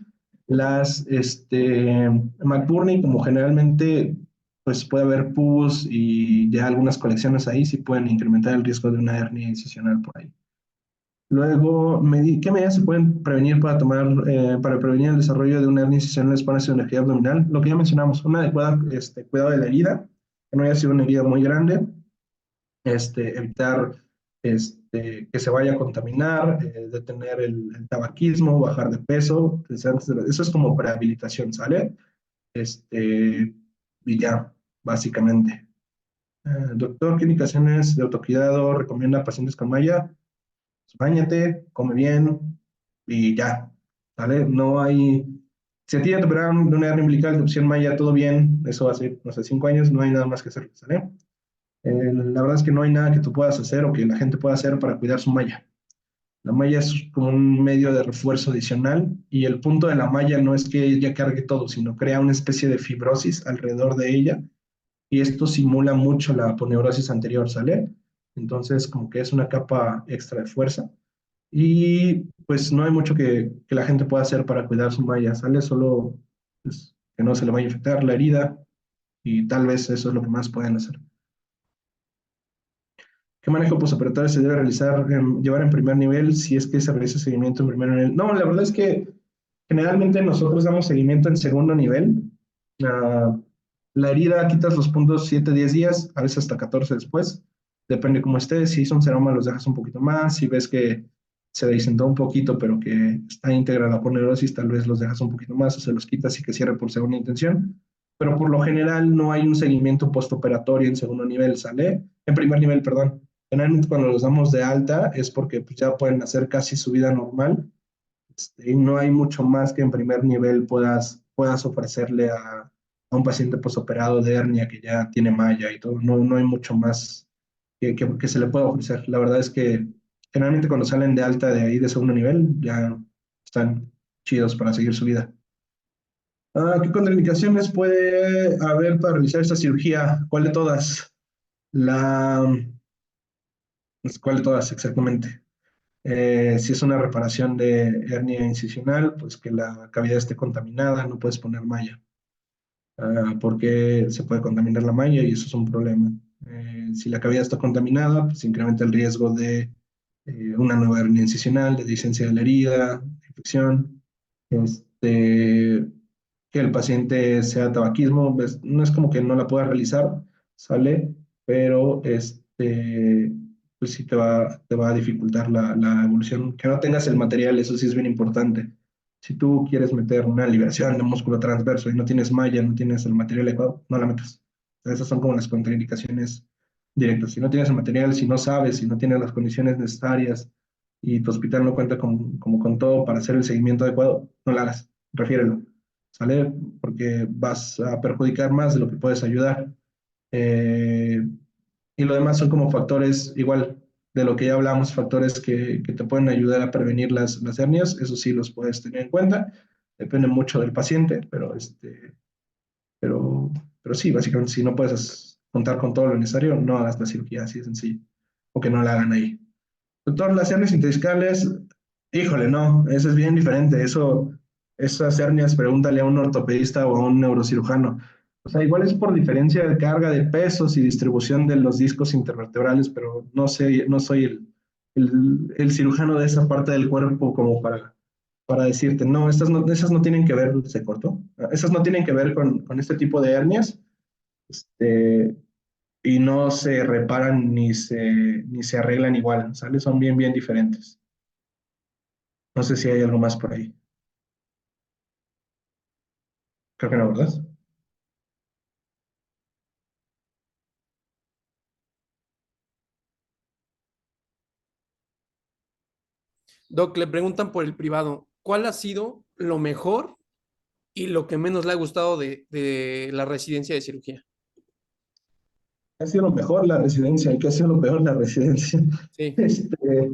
McBurney, como generalmente, pues puede haber pus y ya algunas colecciones ahí sí pueden incrementar el riesgo de una hernia incisional por ahí. Luego, ¿qué medidas se pueden prevenir para prevenir el desarrollo de una hernia incisional en espacio de energía abdominal? Lo que ya mencionamos, un adecuado cuidado de la herida, que no haya sido una herida muy grande, evitar que se vaya a contaminar, detener el tabaquismo, bajar de peso, eso es como prehabilitación, ¿sale? Y ya, básicamente. Doctor, ¿qué indicaciones de autocuidado recomienda a pacientes con malla? Pues, báñate, come bien y ya, ¿vale? No hay... Si a ti ya te operaron de una hernia umbilical de opción malla, todo bien, eso hace, no sé, 5 años, no hay nada más que hacer, ¿sale? La verdad es que no hay nada que tú puedas hacer o que la gente pueda hacer para cuidar su malla. La malla es como un medio de refuerzo adicional y el punto de la malla no es que ella cargue todo, sino crea una especie de fibrosis alrededor de ella y esto simula mucho la aponeurosis anterior, ¿sale? Entonces, como que es una capa extra de fuerza y pues no hay mucho que la gente pueda hacer para cuidar su malla, ¿sale? Solo pues, que no se le vaya a infectar la herida y tal vez eso es lo que más pueden hacer. ¿Qué manejo postoperatorio se debe realizar, llevar en primer nivel si es que se realiza seguimiento en primer nivel? No, la verdad es que generalmente nosotros damos seguimiento en segundo nivel. Ah, la herida quitas los puntos 7, 10 días, a veces hasta 14 después. Depende cómo estés. Si son seroma, los dejas un poquito más. Si ves que se desentó un poquito, pero que está íntegra la poneurosis, tal vez los dejas un poquito más o se los quitas y que cierre por segunda intención. Pero por lo general no hay un seguimiento postoperatorio en segundo nivel, ¿sale? En primer nivel, perdón. Generalmente cuando los damos de alta es porque pues, ya pueden hacer casi su vida normal. Y no hay mucho más que en primer nivel puedas ofrecerle a un paciente posoperado de hernia que ya tiene malla y todo. No, no hay mucho más que se le pueda ofrecer. La verdad es que generalmente cuando salen de alta de ahí de segundo nivel ya están chidos para seguir su vida. ¿Qué contraindicaciones puede haber para realizar esta cirugía? ¿Cuál de todas? La, ¿Cuál de todas exactamente? Si es una reparación de hernia incisional, pues que la cavidad esté contaminada, no puedes poner malla, porque se puede contaminar la malla y eso es un problema. Si la cavidad está contaminada, pues incrementa el riesgo de una nueva hernia incisional, de disencia de la herida, de infección, este, que el paciente sea tabaquismo, pues, no es como que no la pueda realizar, ¿sale? Pero pues sí te va a dificultar la evolución. Que no tengas el material, eso sí es bien importante. Si tú quieres meter una liberación de músculo transverso y no tienes malla, no tienes el material adecuado, no la metas. Esas son como las contraindicaciones directas. Si no tienes el material, si no sabes, si no tienes las condiciones necesarias y tu hospital no cuenta como con todo para hacer el seguimiento adecuado, no la hagas, refiérelo, ¿sale? Porque vas a perjudicar más de lo que puedes ayudar. Eh, y lo demás son como factores, igual de lo que ya hablamos, factores que te pueden ayudar a prevenir las hernias, eso sí los puedes tener en cuenta, depende mucho del paciente, pero, pero sí, básicamente si no puedes contar con todo lo necesario, no hagas la cirugía, así de sencillo, o que no la hagan ahí. Doctor, las hernias interdiscales, híjole, no, eso es bien diferente. Esas hernias, pregúntale a un ortopedista o a un neurocirujano. O sea, igual es por diferencia de carga de pesos y distribución de los discos intervertebrales, pero no sé, no soy el cirujano de esa parte del cuerpo como para decirte, no, esas no tienen que ver, se cortó, esas no tienen que ver con este tipo de hernias. Este, y no se reparan ni se arreglan igual, ¿sale? Son bien, bien diferentes. No sé si hay algo más por ahí. Creo que no, ¿verdad? Doc, le preguntan por el privado, ¿cuál ha sido lo mejor y lo que menos le ha gustado de la residencia de cirugía? Ha sido lo mejor la residencia, y que ha sido lo peor la residencia. Sí, Este,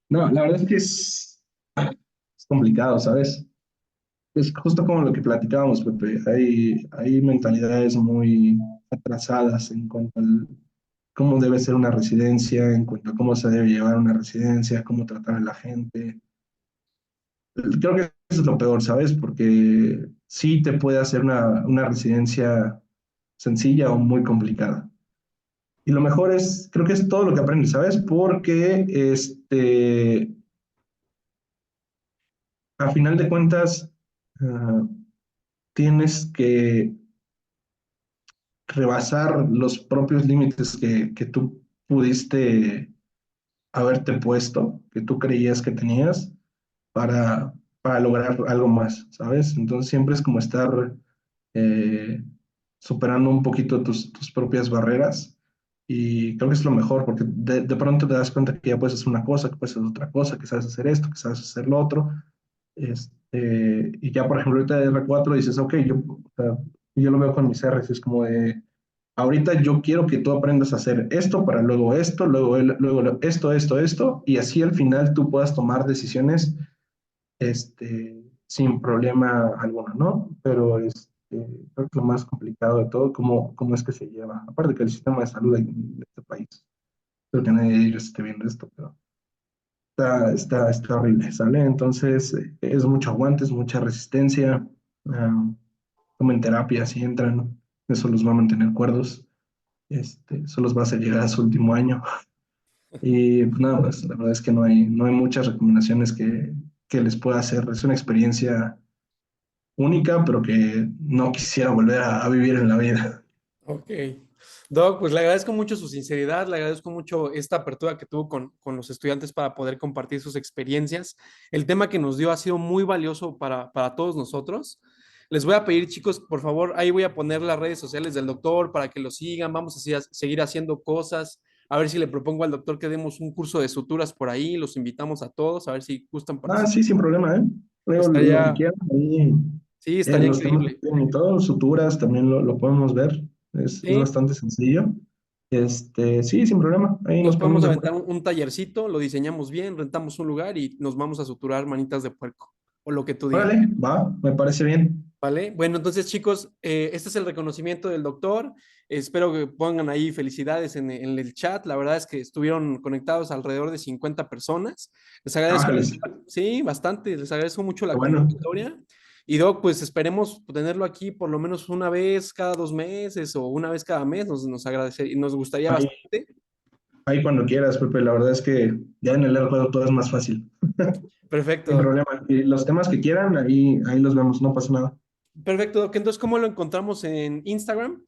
no, la verdad es que es complicado, ¿sabes? Es justo como lo que platicábamos, Pepe. Hay mentalidades muy atrasadas en cuanto a cómo debe ser una residencia, en cuanto a cómo se debe llevar una residencia, cómo tratar a la gente. Creo que eso es lo peor, ¿sabes? Porque sí te puede hacer una residencia sencilla o muy complicada. Y lo mejor es, creo que es todo lo que aprendes, ¿sabes? Porque a final de cuentas ah, tienes que rebasar los propios límites que tú pudiste haberte puesto, que tú creías que tenías para lograr algo más, ¿sabes? Entonces siempre es como estar eh, superando un poquito tus propias barreras Y creo que es lo mejor, porque de pronto te das cuenta que ya puedes hacer una cosa, que puedes hacer otra cosa, que sabes hacer esto, que sabes hacer lo otro. Y ya, por ejemplo, ahorita de R4 dices, ok, o sea, yo lo veo con mis R's, es como de, ahorita yo quiero que tú aprendas a hacer esto para luego esto, luego esto, y así al final tú puedas tomar decisiones sin problema alguno, ¿no? Pero creo que lo más complicado de todo, cómo es que se lleva. Aparte que el sistema de salud de este país, creo que nadie de ellos esté viendo esto, pero está horrible, ¿sale? Entonces, es mucho aguante, es mucha resistencia. Tomen terapia si entran, eso los va a mantener cuerdos, eso los va a hacer llegar a su último año. Y pues nada, pues la verdad es que no hay muchas recomendaciones que les pueda hacer. Es una experiencia única, pero que no quisiera volver a vivir en la vida. Ok. Doc, pues le agradezco mucho su sinceridad, le agradezco mucho esta apertura que tuvo con los estudiantes para poder compartir sus experiencias. El tema que nos dio ha sido muy valioso para todos nosotros. Les voy a pedir, chicos, por favor, ahí voy a poner las redes sociales del doctor para que lo sigan. Vamos seguir haciendo cosas. A ver si le propongo al doctor que demos un curso de suturas por ahí. Los invitamos a todos, a ver si gustan Ah, participar. sí, sin problema, ¿eh? Luego, lo que Estaría, quieran, ahí, sí, estaría los temas que increíble. tienen y todo, suturas, también lo podemos ver. Es Sí, bastante sencillo. Sí, sin problema, ahí nos nos podemos ponemos de aventar acuerdo. un tallercito, lo diseñamos bien, rentamos un lugar y nos vamos a suturar manitas de puerco o lo que tú digas, Órale, va, me parece bien. ¿vale? Bueno, entonces chicos, este es el reconocimiento del doctor. Espero que pongan ahí felicidades en el chat. La verdad es que estuvieron conectados alrededor de 50 personas. Les agradezco, Ángeles, sí, bastante, les agradezco mucho qué la bueno. convocatoria. Y Doc, pues esperemos tenerlo aquí por lo menos una vez cada 2 meses o una vez cada mes. Nos gustaría Ahí, bastante. ahí cuando quieras, Pepe, la verdad es que ya en el juego todo es más fácil. Perfecto, Sin Doc. problema. Y los temas que quieran, ahí los vemos, no pasa nada. Perfecto, Doc. Entonces, ¿cómo lo encontramos en Instagram?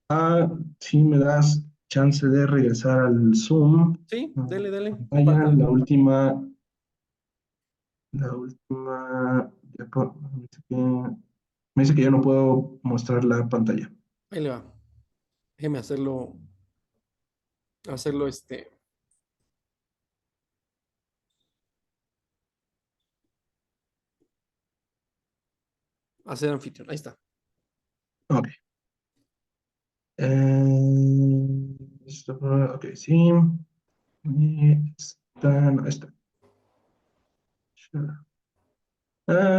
Ah, sí, me das chance de regresar al Zoom. Sí, dele, dele. Pantalla, la última, me dice que yo no puedo mostrar la pantalla. Ahí le va. Déjeme hacerlo hacer anfitrión. Ahí está. Ok. Ok, sí. Y no, está.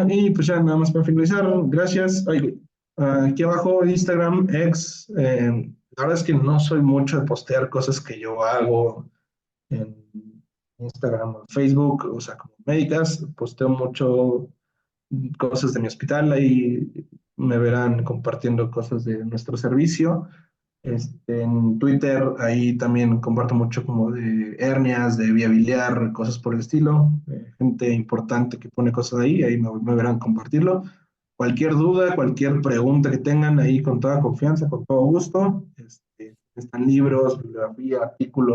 Y pues ya nada más para finalizar, gracias. Ay, aquí abajo Instagram, la verdad es que no soy mucho de postear cosas que yo hago en Instagram o Facebook, o sea, como médicas, posteo mucho cosas de mi hospital, ahí me verán compartiendo cosas de nuestro servicio. En Twitter, ahí también comparto mucho como de hernias, de vía biliar, cosas por el estilo. Gente importante que pone cosas ahí me verán compartirlo. Cualquier duda, cualquier pregunta que tengan ahí con toda confianza, con todo gusto. Están libros, bibliografía, artículos.